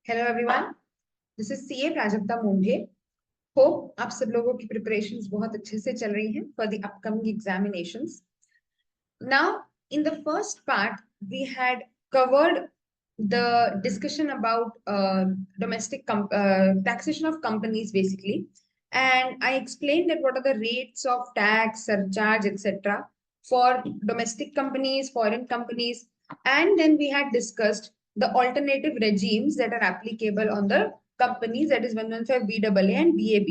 Hello everyone, this is CA Prajakta Munde. Hope आप सब लोगों की प्रिपरेशंस बहुत अच्छे से चल रही हैं for the upcoming examinations. Now, in the first part, we had covered the discussion about domestic taxation of companies, basically. And I explained that what are the rates of tax, surcharge, etc. for domestic companies, foreign companies. And then we had discussed the alternative regimes that are applicable on the companies, that is 115 BAA and BAB.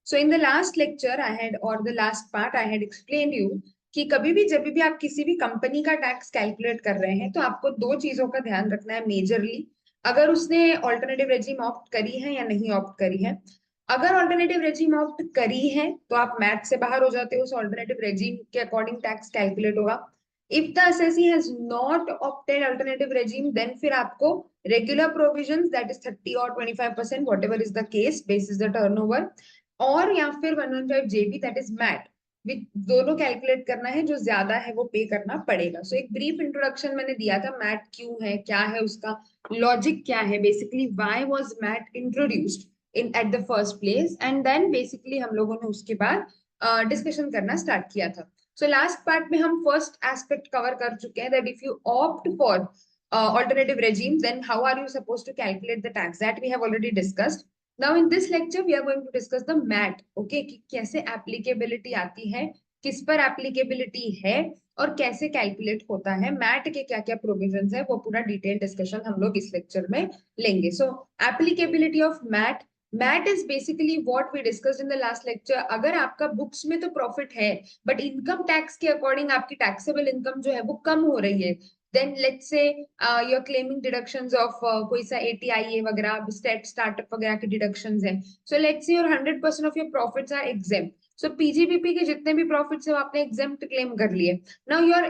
So in the last lecture, or the last part, I had explained you कि कभी भी जब भी आप किसी भी company का tax calculate कर रहे हैं तो आपको दो चीजों का ध्यान रखना है मेजरली। अगर उसने ऑल्टरनेटिव रेजिम ऑप्ट करी है या नहीं ऑप्ट करी है। अगर ऑल्टरनेटिव रेजिम ऑप्ट करी है तो आप मैथ से बाहर हो जाते हो, उस ऑल्टरनेटिव रेजिम के अकॉर्डिंग टैक्स कैलकुलेट होगा। If the assessee has not opted alternative regime, then फिर आपको रेगुलर प्रोविजंस दैट इज 30 और 25% whatever is the case basis the turnover, और या फिर 115 जेबी दैट इज मैट, दोनों कैलकुलेट करना है, जो ज्यादा है वो पे करना पड़ेगा। सो एक ब्रीफ इंट्रोडक्शन मैंने दिया था, मैट क्यों है, क्या है उसका लॉजिक, क्या है basically, why was MAT introduced in at the first place, and then basically हम लोगों ने उसके बाद डिस्कशन करना स्टार्ट किया था। सो लास्ट पार्ट में हम फर्स्ट एस्पेक्ट कवर कर चुके हैं, that if you opt for alternative regime, then how are you supposed to calculate the tax? That we have already discussed. Now in this lecture we are going to discuss the MAT, okay, कि कैसे applicability आती है, किस पर applicability है, और कैसे calculate होता है, मैट के क्या क्या प्रोविजंस है, वो पूरा डिटेल डिस्कशन हम लोग इस लेक्चर में लेंगे। So applicability of MAT. MAT is basically what we discussed in the last lecture. अगर आपका बुक्स में तो प्रॉफिट है बट इनकम टैक्स के अकॉर्डिंग आपकी टैक्सेबल इनकम जो है वो कम हो रही है, then let's say you're claiming deductions of कोई सा ATIA वगैरह, स्टार्टअप वगैरह के डिडक्शंस हैं। So let's say your 100% of your profits are exempt. So PGBP के जितने भी प्रॉफिट्स है वो आपने exempt क्लेम कर लिए। Now your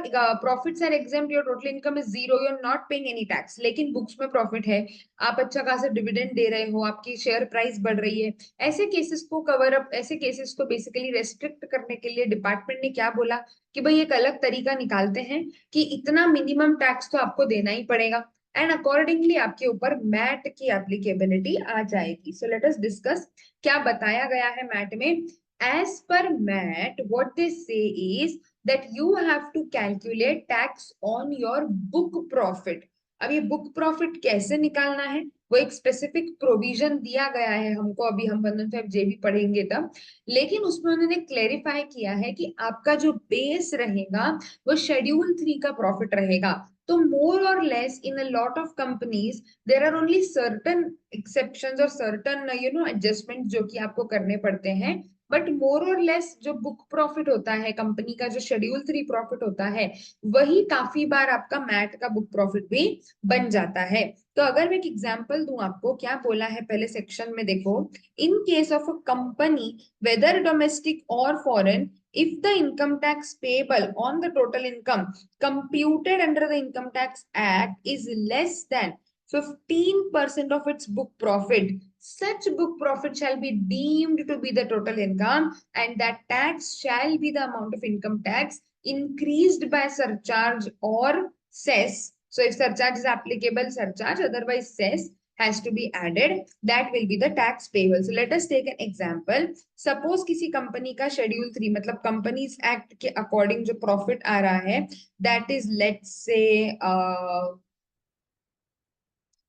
profits are exempt, your total income is zero, you're not paying any tax. लेकिन बुक्स में प्रॉफिट है, आप अच्छा खासा डिविडेंड दे रहे हो, आपकी शेयर प्राइस बढ़ रही है। ऐसे केसेस को कवर अप, ऐसे केसेस को बेसिकली रेस्ट्रिक्ट करने के लिए डिपार्टमेंट ने क्या बोला कि भाई एक अलग तरीका निकालते हैं कि इतना मिनिमम टैक्स तो आपको देना ही पड़ेगा, एंड अकॉर्डिंगली आपके ऊपर मैट की एप्लीकेबिलिटी आ जाएगी। सो लेट अस डिस्कस क्या बताया गया है मैट में। As per mat what they say is that you have to calculate tax on your book profit. अब ये बुक प्रॉफिट कैसे निकालना है, वो एक स्पेसिफिक प्रोविजन दिया गया है हमको, अभी हम 115 जेबी पढ़ेंगे तब। लेकिन उसमें उन्होंने क्लेरिफाई किया है कि आपका जो बेस रहेगा वो शेड्यूल 3 का प्रॉफिट रहेगा। तो मोर और less in a lot of companies there are only certain exceptions और सर्टन एडजस्टमेंट जो कि आपको करने पड़ते हैं, बट मोर और लेस जो बुक प्रॉफिट होता है कंपनी का, जो शेड्यूल 3 प्रॉफिट होता है, वही काफी बार आपका मैट का बुक प्रॉफिट भी बन जाता है। तो अगर मैं एक एग्जांपल दूं आपको, क्या बोला है पहले सेक्शन में देखो। इन case of a company whether domestic or foreign, if the income tax payable on the total income computed under the Income Tax Act is less than 15% of its book profit, such book profit shall be deemed to be the total income, and that tax shall be the amount of income tax increased by surcharge or cess. So if surcharge is applicable, surcharge, otherwise cess has to be added, that will be the tax payable. So let us take an example. Suppose किसी company का schedule 3 मतलब companies act के according जो profit आ रहा है, that is let's से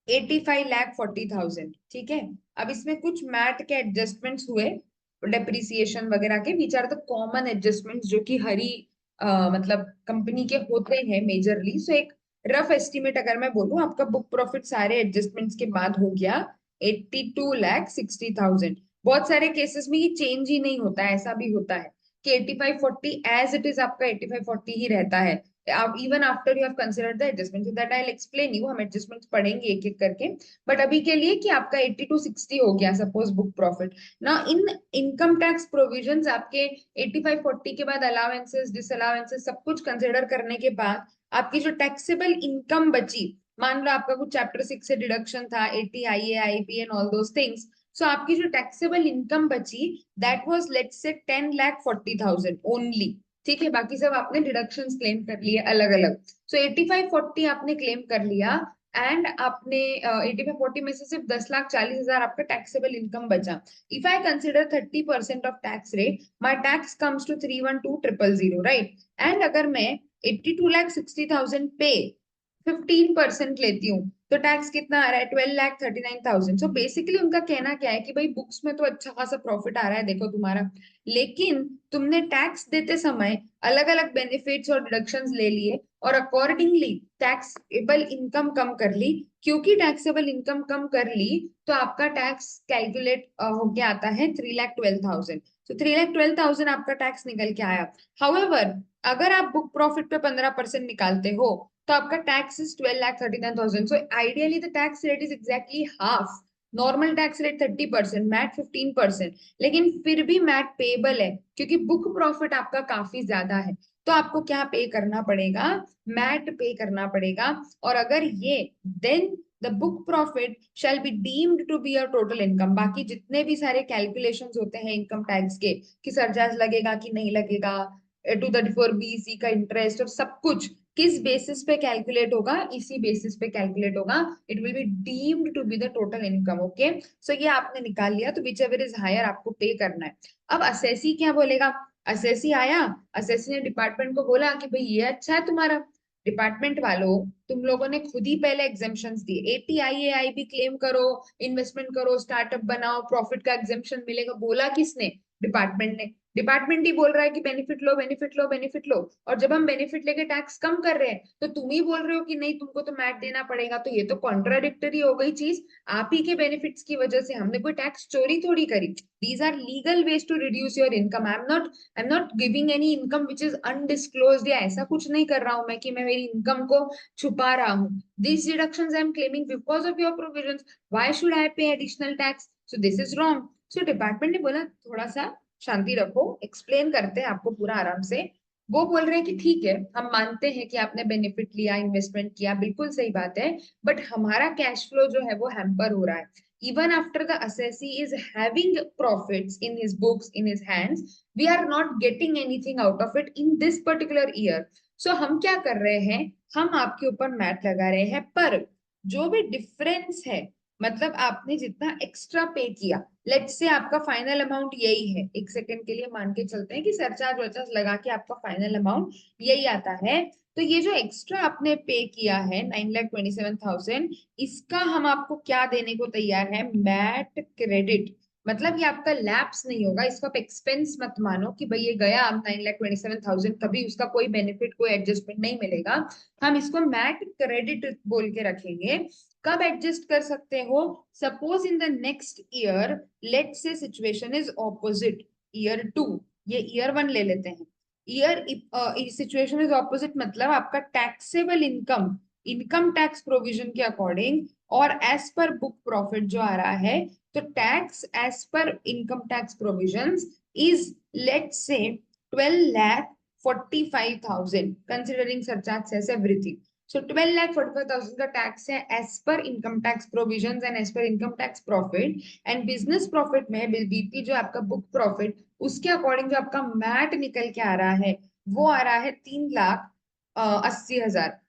85,40,000, ठीक है। अब इसमें कुछ मैट के एडजस्टमेंट्स हुए, डेप्रिसिएशन वगैरह के, which are the common adjustments जो कि हरी मतलब कंपनी के होते हैं मेजरली। सो एक रफ एस्टिमेट अगर मैं बोलूं, आपका बुक प्रॉफिट सारे एडजस्टमेंट्स के बाद हो गया 82,60,000। बहुत सारे केसेस में ये चेंज ही नहीं होता है, ऐसा भी होता है कि 8540 एज इट इज आपका 8540 ही रहता है even after you have considered the adjustment, so that I'll explain you, हम adjustments पढ़ेंगे एक एक करके। बट अभी के लिए कि आपका 8260 हो गया सपोज बुक प्रॉफिट ना, इन इनकम टैक्स प्रोविजंस आपके 8540 के बाद अलावेंसेस डिसअलावेंसेस सब कुछ कंसिडर करने के बाद आपकी जो टैक्सेबल इनकम बची, मान लो आपका कुछ चैप्टर 6 से डिडक्शन था, 80 IA IP and all those things, so आपकी जो टैक्सेबल इनकम बची that was let's say 10,40,000 only, ठीक है। बाकी सब आपने डिडक्शंस क्लेम कर लिए अलग अलग। सो 8540 आपने क्लेम कर लिया, एंड आपने 85-40 में से सिर्फ 10,40,000 आपका टैक्सेबल इनकम बचा. If I consider 30% of tax rate, my tax comes to 312,000, right. And अगर मैं 82,60,000 पे 15% लेती हूँ तो टैक्स कितना आ रहा है? 12,39,000. सो बेसिकली उनका कहना क्या है कि भाई बुक्स में तो अच्छा खासा प्रॉफिट आ रहा है देखो तुम्हारा, लेकिन तुमने टैक्स देते समय अलग अलग बेनिफिट्स और डिडक्शंस ले लिए और अकॉर्डिंगली टैक्सेबल इनकम कम कर ली. क्योंकि टैक्सेबल इनकम कम कर ली तो आपका टैक्स कैलकुलेट होके आता है 3,12,000. तो 3,12,000 आपका टैक्स निकल के आया. हाउएवर, अगर आप बुक प्रॉफिट पे 15% निकालते हो तो आपका tax is 12,39,000. So ideally the tax rate is exactly half. Normal tax rate 30%, MAT 15%. लेकिन फिर भी मैट पेबल है क्योंकि बुक प्रॉफिट आपका काफी ज्यादा है. तो आपको क्या पे करना पड़ेगा? मैट पे करना पड़ेगा. और अगर ये then the book profit shall be deemed to be a total income. बाकी जितने भी सारे कैलकुलेशंस होते हैं इनकम टैक्स के कि सरचार्ज लगेगा कि नहीं लगेगा, 234BC का इंटरेस्ट और सब कुछ किस बेसिस पे कैलकुलेट होगा? इसी बेसिस पे कैलकुलेट होगा. It will be deemed to be the total income. Okay, so ये आपने निकाल लिया. तो विच एवर इज हायर आपको पे करना है. अब असेसी क्या बोलेगा? असेसी आया, असेसी ने डिपार्टमेंट को बोला कि भाई ये अच्छा है तुम्हारा. डिपार्टमेंट वालों, तुम लोगों ने खुद ही पहले एग्जेम्पशंस दिए, 80 IAI भी क्लेम करो, इन्वेस्टमेंट करो, स्टार्टअप बनाओ, प्रॉफिट का एग्जेम्पशन मिलेगा. बोला किसने? डिपार्टमेंट ने. डिपार्टमेंट ही बोल रहा है कि बेनिफिट लो, बेनिफिट लो, बेनिफिट लो. और जब हम बेनिफिट लेके टैक्स कम कर रहे हैं तो तुम ही बोल रहे हो कि नहीं तुमको तो मैट देना पड़ेगा. तो ये तो कॉन्ट्राडिक्टरी हो गई चीज. आप ही के बेनिफिट्स की वजह से, हमने कोई टैक्स चोरी थोड़ी करी. These are legal ways to reduce your income. I am not giving any income which is undisclosed, या ऐसा कुछ नहीं कर रहा हूं मैं कि मैं मेरी इनकम को छुपा रहा हूँ. This deductions I am claiming because of your provisions. Why should I pay additional tax? So this is wrong. So department ने बोला थोड़ा सा शांति रखो, एक्सप्लेन करते हैं आपको पूरा आराम से. वो बोल रहे हैं कि ठीक है, हम मानते हैं कि आपने बेनिफिट लिया, इन्वेस्टमेंट किया, बिल्कुल सही बात है, बट हमारा कैश फ्लो जो है वो हैम्पर हो रहा है. even after the assessee is having profits in his books, in his hands, we are not getting anything out of it in this particular year. So हम क्या कर रहे हैं? हम आपके ऊपर मैट लगा रहे हैं, पर जो भी डिफरेंस है, मतलब आपने जितना एक्स्ट्रा पे किया, लेट्स से आपका फाइनल अमाउंट यही है, एक सेकंड के लिए मान के चलते हैं कि सरचार्ज वर्चार्ज लगा के आपका फाइनल अमाउंट यही आता है. तो ये जो एक्स्ट्रा आपने पे किया है 9,27,000, इसका हम आपको क्या देने को तैयार है? MAT credit. मतलब ये आपका लैप्स नहीं होगा, इसको आप एक्सपेंस मत मानो कि भाई ये गया अब 9,27,000, कभी उसका कोई बेनिफिट, कोई एडजस्टमेंट नहीं मिलेगा. हम इसको मैट क्रेडिट बोल के रखेंगे. कब एडजस्ट कर सकते हो? Suppose in the next year, let's say situation is opposite, year 2, ये ईयर 1 ले लेते हैं. ईयर सिचुएशन इज ऑपोजिट मतलब आपका taxable income, income tax provision के अकॉर्डिंग और एज पर बुक प्रॉफिट जो आ रहा है, तो tax as per income tax provisions is let's say 12,45,000 considering surcharge cess everything. So 12,45,000 का टैक्स है as per income tax provisions and as per income tax profit. And business profit में BP जो आपका बुक प्रॉफिट, उसके according जो आपका mat निकल के आ रहा है वो आ रहा है 3,80,000.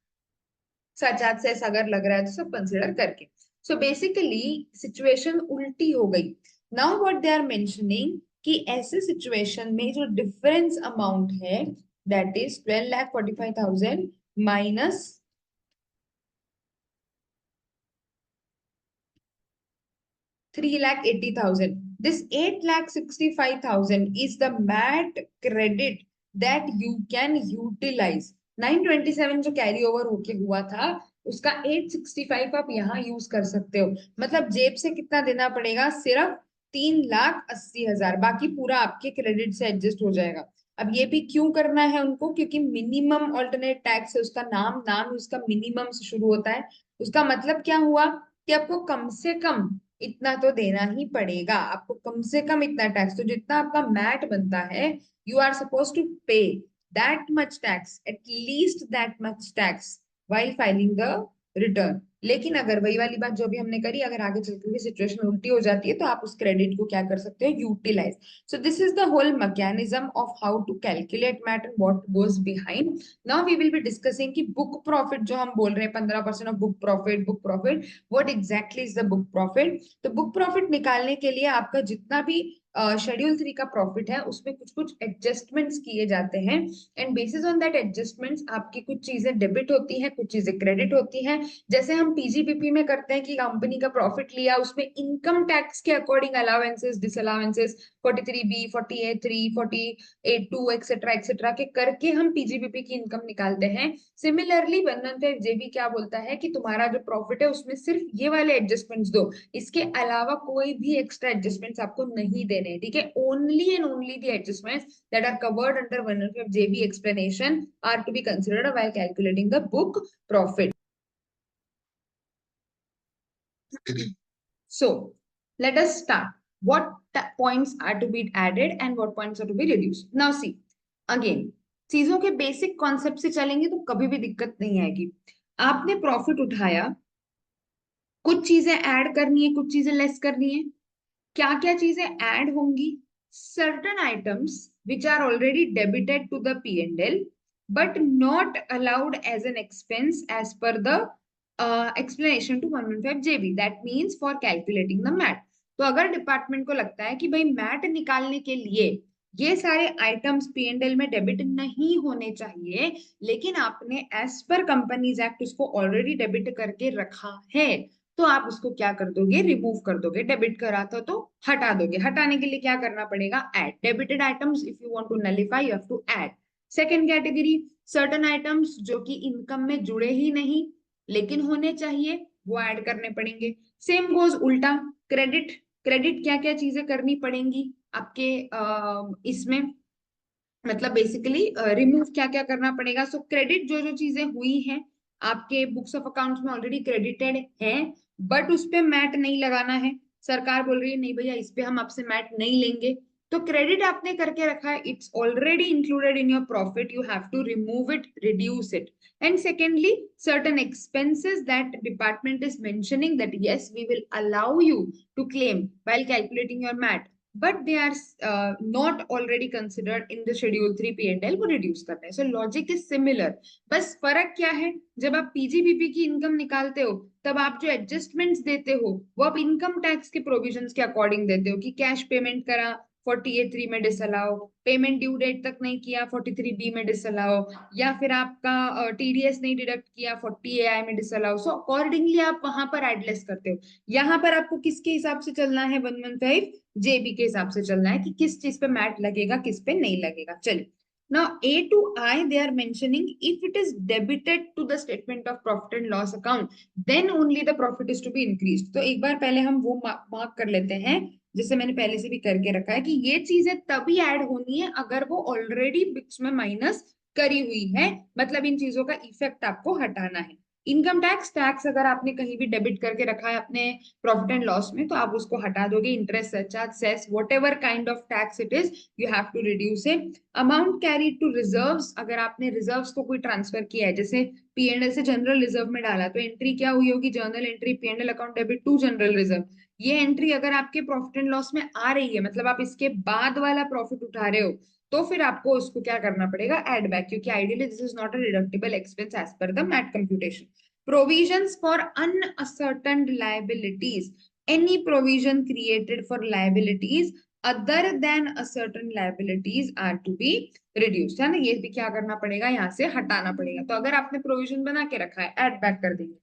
सरचार्ज सेस अगर लग रहा है तो सब कंसिडर करके. सो बेसिकली सिचुएशन उल्टी हो गई. Now what they are mentioning कि ऐसे सिचुएशन में जो डिफरेंस अमाउंट है that is 12,45,000 minus 3,80,000. This 8,65,000 is the MAT credit that you can utilize. 927 जो कैरी ओवर होके हुआ था उसका 865 आप यहाँ यूज कर सकते हो. मतलब जेब से कितना देना पड़ेगा? सिर्फ 3,80,000. बाकी पूरा आपके क्रेडिट से एडजस्ट हो जाएगा. अब ये भी क्यों करना है उनको? क्योंकि मिनिमम ऑल्टरनेट टैक्स है, उसका नाम उसका मिनिमम से शुरू होता है. उसका मतलब क्या हुआ कि आपको कम से कम इतना तो देना ही पड़ेगा. आपको कम से कम इतना टैक्स, तो जितना आपका मैट बनता है, यू आर सपोज टू पे that much tax, at least that much tax while filing the return. लेकिन अगर वही वाली बात जो भी हमने करी, अगर आगे चलकर के सिचुएशन उल्टी हो जाती है तो आप उस क्रेडिट को क्या कर सकते हो, utilise. So this is the whole mechanism of how to calculate MAT and what goes behind. Now we will be discussing कि बुक प्रॉफिट जो हम बोल रहे हैं 15% of book profit what exactly is the book profit. तो book profit निकालने के लिए आपका जितना भी शेड्यूल 3 का प्रॉफिट है उसमें कुछ कुछ एडजस्टमेंट्स किए जाते हैं, and bases on that adjustments आपकी कुछ चीजें डेबिट होती हैं, कुछ चीजें क्रेडिट होती हैं. जैसे हम पीजीबीपी में करते हैं कि कंपनी का प्रॉफिट लिया, उसमें इनकम टैक्स के according allowances disallowances 43B 48(3) 48(2) etcetera etcetera के करके हम पीजीबीपी की इनकम निकालते हैं. सिमिलरली 115जेबी क्या बोलता है कि तुम्हारा जो प्रॉफिट है उसमें सिर्फ ये वाले एडजस्टमेंट्स दो, इसके अलावा कोई भी एक्स्ट्रा एडजस्टमेंट्स आपको नहीं देने. ठीक है, only and only the adjustments that are covered under 115JB explanation are to be considered while calculating the book profit. So let us start. What points are to be added and what points are to be reduced? Now see, again, चीजों के basic concept से चलेंगे तो कभी भी दिक्कत नहीं आएगी. आपने प्रॉफिट उठाया, कुछ चीजें ऐड करनी है, कुछ चीजें लेस करनी है. क्या क्या चीजें ऐड होंगी? Certain items which are already debited to the P&L but not allowed as an expense as per the explanation to 115JB. That means for calculating the MAT. तो अगर डिपार्टमेंट को लगता है कि भाई मैट निकालने के लिए ये सारे आइटम्स P&L में डेबिट नहीं होने चाहिए, लेकिन आपने एज पर कंपनीज एक्ट उसको ऑलरेडी डेबिट करके रखा है, तो आप उसको क्या कर दोगे, रिमूव कर दोगे. डेबिट करा था तो हटा दोगे. हटाने के लिए क्या करना पड़ेगा, add debited items. If you want to nullify you have to add. Second category, certain items जो कि इनकम में जुड़े ही नहीं लेकिन होने चाहिए, वो ऐड करने पड़ेंगे. सेम गोज उल्टा, क्रेडिट. क्रेडिट क्या क्या चीजें करनी पड़ेंगी आपके इसमें, मतलब बेसिकली रिमूव क्या क्या करना पड़ेगा. सो क्रेडिट जो जो चीजें हुई हैं आपके बुक्स ऑफ अकाउंट्स में ऑलरेडी क्रेडिटेड है, बट उस पे मैट नहीं लगाना है. सरकार बोल रही है नहीं भैया इस पे हम आपसे मैट नहीं लेंगे, तो क्रेडिट आपने करके रखा है, it's already included in your profit, you have to remove it, reduce it. And secondly, certain expenses that department is mentioning that yes, we will allow you to claim while calculating your MAT, but they are not already considered in the schedule 3 P&L, वो reduce करते हैं. So logic is similar. बस फर्क क्या है, जब आप PGBP की इनकम निकालते हो तब आप जो एडजस्टमेंट्स देते हो वो आप इनकम टैक्स के प्रोविजंस के अकॉर्डिंग देते हो कि कैश पेमेंट करा 48(3) में डिसअलाउ, पेमेंट ड्यू डेट तक नहीं किया 43B में डिसअलाउ, या फिर आपका टीडीएस नहीं डिडक्ट किया 40AI में डिसअलाउ. सो अकॉर्डिंगली आप वहां पर एडलेस करते हो. यहाँ पर आपको किसके हिसाब से चलना है, 115JB के हिसाब से चलना है कि किस चीज पे मैट लगेगा किस पे नहीं लगेगा. चलिए, now A to I they are mentioning if it is debited to the statement of profit and loss account then only the profit is to be increased. तो एक बार पहले हम वो मार्क कर लेते हैं जिसे मैंने पहले से भी करके रखा है कि ये चीजें तभी ऐड होनी है अगर वो ऑलरेडी बुक्स में माइनस करी हुई है, मतलब इन चीजों का इफेक्ट आपको हटाना है. इनकम टैक्स, टैक्स अगर आपने कहीं भी डेबिट करके रखा है अपने प्रॉफिट एंड लॉस में तो आप उसको हटा दोगे. Interest, surcharge, cess, whatever kind of tax it is, you have to reduce it. Amount carried to reserves, अगर आपने रिजर्व्स को कोई ट्रांसफर किया है, जैसे P&L से जनरल रिजर्व में डाला, तो एंट्री क्या हुई होगी, journal entry P&L account debit to general reserve. ये एंट्री अगर आपके प्रॉफिट एंड लॉस में आ रही है, मतलब आप इसके बाद वाला प्रॉफिट उठा रहे हो, तो फिर आपको उसको क्या करना पड़ेगा, एड बैक, क्योंकि ideally this is not a deductible expense as per the MAT computation. Provisions for unascertained liabilities. Any provision created for liabilities other than a certain liabilities are to be reduced. है ना, ये भी क्या करना पड़ेगा, यहाँ से हटाना पड़ेगा. तो अगर आपने प्रोविजन बना के रखा है, एड बैक कर देंगे.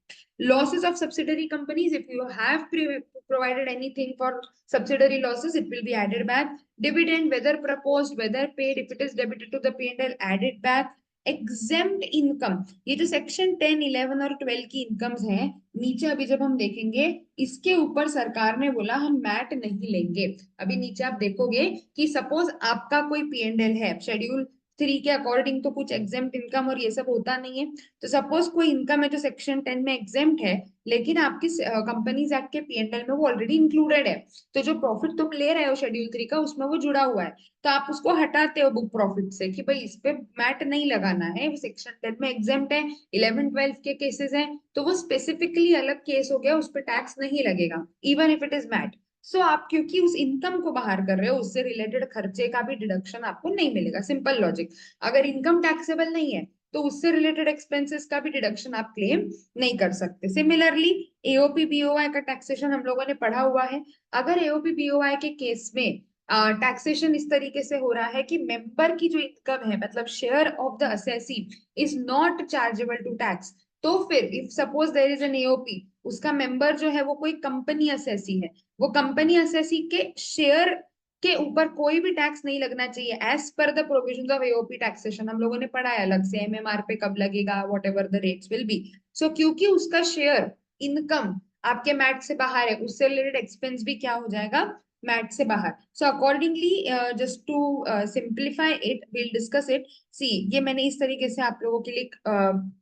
Losses of subsidiary companies, if you have provided anything for subsidiary losses, it will be added back. Dividend, whether proposed, whether paid, if it is debited to the P&L, added back. Exempt income, ये जो section 10, 11 और 12 की incomes हैं नीचे, अभी जब हम देखेंगे इसके ऊपर सरकार ने बोला हम मैट नहीं लेंगे. अभी नीचे आप देखोगे कि सपोज आपका कोई P&L है, शेड्यूल 3 के अकॉर्डिंग तो कुछ एग्जेम्प्ट इनकम और ये सब होता नहीं है। तो सपोज कोई इनकम है जो सेक्शन 10 में एग्जेम्प्ट है, लेकिन आपकी कंपनीज एक्ट के पीएनएल में वो ऑलरेडी इंक्लूडेड है, तो जो प्रॉफिट तुम ले रहे हो शेड्यूल 3 का उसमें वो जुड़ा हुआ है, तो आप उसको हटाते हो बुक प्रॉफिट से कि भाई इस पे मैट नहीं लगाना है, वो सेक्शन 10 में एग्जेम्प्ट है, 11-12 के केसेस हैं, तो वो स्पेसिफिकली अलग केस हो गया, उस पर टैक्स नहीं लगेगा even if it is MAT. So आप क्योंकि उस इनकम को बाहर कर रहे हो, उससे रिलेटेड खर्चे का भी डिडक्शन आपको नहीं मिलेगा, सिंपल लॉजिक। अगर इनकम टैक्सेबल नहीं है तो उससे रिलेटेड एक्सपेंसेस का भी डिडक्शन आप क्लेम नहीं कर सकते। सिमिलरली एओपी बीओआई का टैक्सेशन हम लोगों ने पढ़ा हुआ है। अगर एओपी बीओआई के केस में टैक्सेशन इस तरीके से हो रहा है कि मेंबर की जो इनकम है, मतलब share of the assessee is not chargeable to tax, तो फिर if suppose there is an AOP, उसका मेंबर जो है वो कोई कंपनी असेसी है, वो कंपनी असेसी के शेयर के ऊपर कोई भी टैक्स नहीं लगना चाहिए as per the provisions of AOP taxation. हम लोगों ने पढ़ा है अलग से एमएमआर पे कब लगेगा, whatever the rates will be. So क्योंकि उसका शेयर इनकम आपके मैट से बाहर है, उससे रिलेटेड एक्सपेंस भी क्या हो जाएगा, मैट से बाहर। So accordingly just to simplify it will discuss it. See ये मैंने इस तरीके से आप लोगों के लिए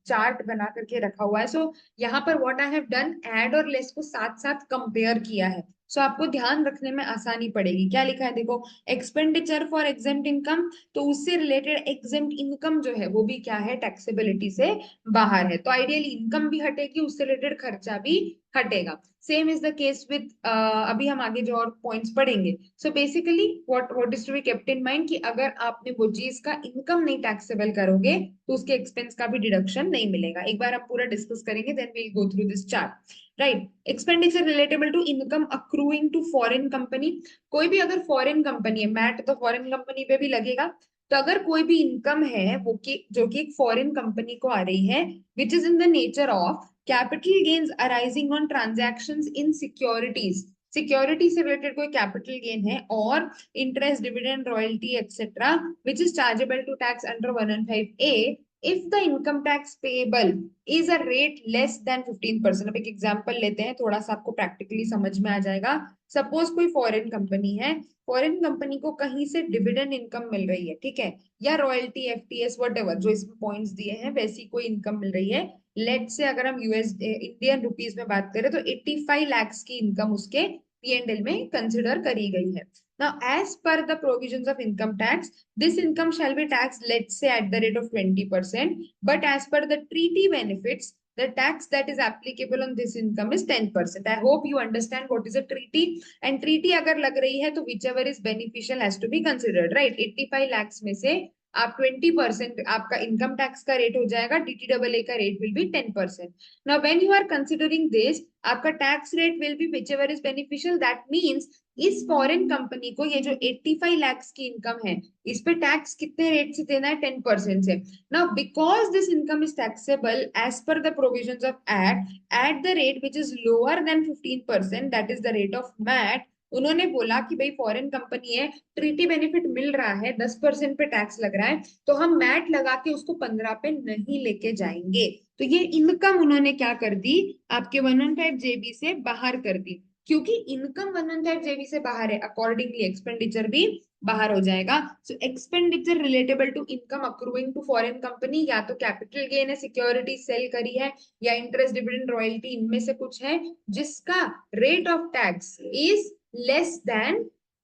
चार्ट बना करके रखा हुआ है। सो यहाँ पर what I have done, add और लेस को साथ साथ कंपेयर किया है। सो आपको ध्यान रखने में आसानी पड़ेगी। क्या लिखा है देखो, एक्सपेंडिचर फॉर एग्जेम्प्ट इनकम, तो उससे रिलेटेड एग्जेम्प्ट इनकम जो है वो भी क्या है, टैक्सेबिलिटी से बाहर है, तो आइडियली इनकम भी हटेगी, उससे रिलेटेड खर्चा भी हटेगा। Same is the case with, अभी हम आगे जो और पॉइंट्स पढ़ेंगे। So basically what is to be kept in mind कि अगर आपने वो चीज का इनकम नहीं टैक्सेबल करोगे तो उसके एक्सपेंस का भी डिडक्शन नहीं मिलेगा। एक बार हम पूरा डिस्कस करेंगे, then we will go through this chart. Right, expenditure relatable to income accruing to foreign company. कोई भी अगर फॉरेन कंपनी है, मैट तो फॉरेन कंपनी पे भी लगेगा, तो अगर कोई भी इनकम है वो कि जो कि एक फॉरेन कंपनी को आ रही है, which is in the nature of capital gains arising on transactions in securities, security से रिलेटेड कोई कैपिटल गेन है, और interest, dividend, royalty etcetera which is chargeable to tax under 115A if the income tax payable is a rate less than 15%। अब एक example लेते हैं, थोड़ा सा आपको प्रैक्टिकली समझ में आ जाएगा। सपोज कोई फॉरेन कंपनी है, फॉरेन कंपनी को कहीं से डिविडेंड इनकम मिल रही है, ठीक है, या रॉयल्टी, एफटीएस, व्हाटएवर जो इसमें पॉइंट्स दिए हैं वैसी कोई इनकम मिल रही है। लेट से अगर हम यूएस इंडियन रुपीज में बात करें तो 85 lakhs की इनकम उसके पीएनएल में कंसिडर करी गई है। Now, as per the provisions of income tax, this income shall be taxed, let's say, at the rate of 20%. But as per the treaty benefits, the tax that is applicable on this income is 10%. I hope you understand what is a treaty. And treaty अगर लग रही है तो whichever is beneficial has to be considered, right? 85 lakhs में से आप 20% आपका income tax का रेट हो जाएगा, DTAA का rate will be 10%. Now, when you are considering this, आपका tax rate will be whichever is beneficial. That means इस फॉरेन कंपनी को ये जो 85 lakhs की इनकम है, इस पे टैक्स कितने रेट से देना है, 10% से। Now because this income is taxable as per the provisions of act at the rate which is lower than 15%, that is the rate of MAT. उन्होंने बोला कि भाई फॉरेन कंपनी है, ट्रीटी बेनिफिट मिल रहा है, 10% पे टैक्स लग रहा है, तो हम मैट लगा के उसको 15 पे नहीं लेके जाएंगे। तो ये इनकम उन्होंने क्या कर दी, आपके 115JB से बाहर कर दी। क्योंकि इनकम 115JB से बाहर है, अकॉर्डिंगली एक्सपेंडिचर भी बाहर हो जाएगा। So expenditure relatable to income accruing to foreign company, या तो कैपिटल गेन है, सिक्योरिटी सेल करी है, या इंटरेस्ट, डिविडेंड, रॉयल्टी, इनमें से कुछ है जिसका rate of tax is less than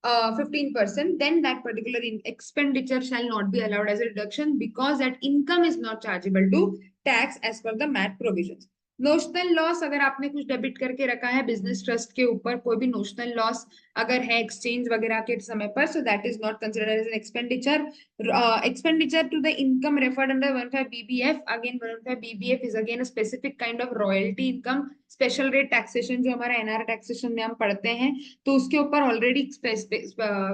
15%, then that particular expenditure shall not be allowed as a deduction because that income is not chargeable to tax as per the MAT provisions. Notional loss, अगर आपने कुछ debit करके रखा है business trust के ऊपर, कोई भी नोशनल लॉस अगर है एक्सचेंज वगैरह के समय पर, so that is not considered as an expenditure. Expenditure to the income referred under 115BBF, again 115BBF is again a specific kind of royalty income, special rate taxation जो हमारा NR taxation में हम पढ़ते हैं, तो उसके ऊपर ऑलरेडी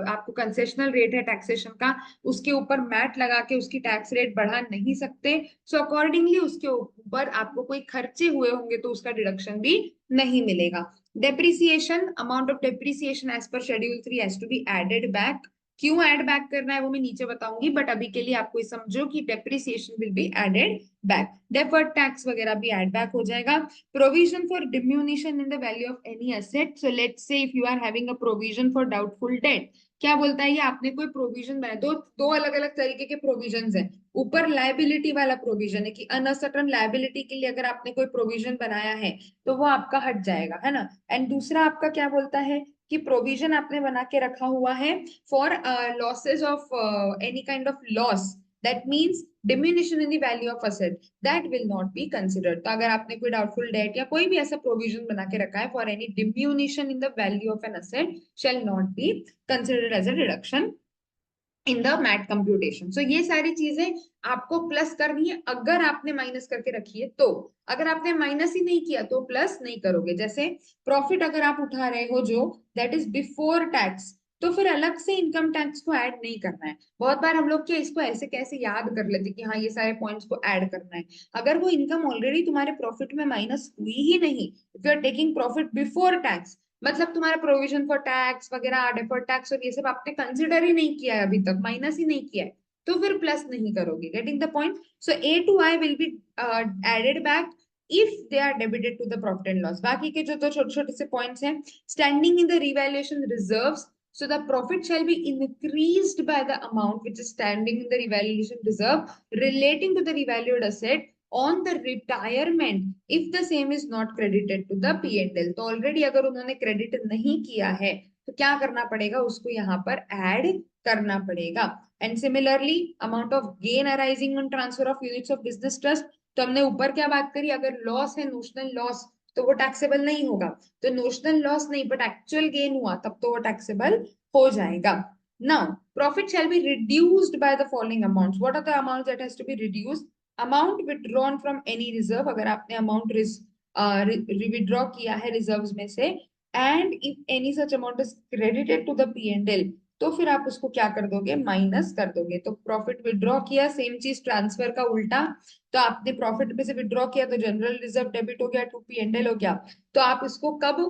आपको कंसेशनल रेट है टैक्सेशन का, उसके ऊपर मैट लगा के उसकी टैक्स रेट बढ़ा नहीं सकते। सो अकॉर्डिंगली उसके ऊपर आपको कोई खर्चे हुए होंगे तो उसका डिडक्शन भी नहीं मिलेगा। Depreciation, amount of depreciation as per schedule 3 has to be added back. क्यों ऐड बैक करना है वो मैं नीचे बताऊंगी, बट अभी के लिए आपको ये समझो कि depreciation will be added back, deferred tax वगैरह भी ऐड बैक हो जाएगा। Provision for diminution in the value of any asset, so let's say if you are having a provision for doubtful debt, क्या बोलता है ये, आपने कोई प्रोविजन बनाया, दो दो अलग अलग तरीके के प्रोविजन है। ऊपर लायबिलिटी वाला प्रोविजन है कि अनसर्टेन लायबिलिटी के लिए अगर आपने कोई प्रोविजन बनाया है तो वो आपका हट जाएगा, है ना। एंड दूसरा आपका क्या बोलता है कि प्रोविजन आपने बना के रखा हुआ है for losses of any kind of loss, that means diminishing in the value of asset, that will not be considered. तो अगर आपने कोई डाउटफुल डेट या कोई भी ऐसा प्रोविजन बना के रखा है for any diminution in the value of an asset shall not be considered as a deduction in the MAT computation. So ये सारी चीजें आपको प्लस करनी है अगर आपने माइनस करके रखी है तो, अगर आपने माइनस ही नहीं किया तो प्लस नहीं करोगे। जैसे प्रॉफिट अगर आप उठा रहे हो जो दैट इज बिफोर टैक्स, तो फिर अलग से इनकम टैक्स को ऐड नहीं करना है। बहुत बार हम लोग क्या इसको ऐसे कैसे याद कर लेते कि हाँ ये सारे पॉइंट्स को ऐड करना है, अगर वो इनकम ऑलरेडी तुम्हारे प्रॉफिट में माइनस हुई ही नहीं, if you are taking profit before tax, मतलब तुम्हारा प्रोविजन फॉर टैक्स वगैरह डेफर्ड टैक्स और ये सब आपने कंसिडर ही नहीं किया है अभी तक, माइनस ही नहीं किया है, तो फिर प्लस नहीं करोगे। Getting the point. So A to I will be added back if they are debited to the profit and loss. बाकी के जो दो छोटे छोटे से पॉइंट्स हैं, standing in the revaluation reserves, so the profit shall be increased by the amount which is standing in the revaluation reserve relating to the revalued asset on the retirement if the same is not credited to the P&L। तो already अगर उन्होंने credit नहीं किया है तो क्या करना पड़ेगा, उसको यहाँ पर ऐड करना पड़ेगा। And similarly amount of gain arising on transfer of units of business trust, तो हमने ऊपर क्या बात करी, अगर लॉस है नोशनल लॉस तो वो टैक्सेबल नहीं होगा, तो नोशनल लॉस नहीं बट एक्चुअल गेन हुआ तब तो वो टैक्सेबल हो जाएगा। Now profit shall be reduced by the following amounts. What are the amounts that has to be reduced? Amount withdrawn from any reserve, अगर आपने अमाउंट विथड्रॉ किया है रिजर्व्स में से, and if any such amount is credited to the P&L, तो फिर आप उसको क्या कर दोगे, माइनस कर दोगे। तो प्रॉफिट विड्रॉ किया, सेम चीज ट्रांसफर का उल्टा, तो आपने प्रॉफिट में से विड्रॉ किया तो जनरल रिजर्व डेबिट हो गया टू P&L हो गया। तो आप इसको कब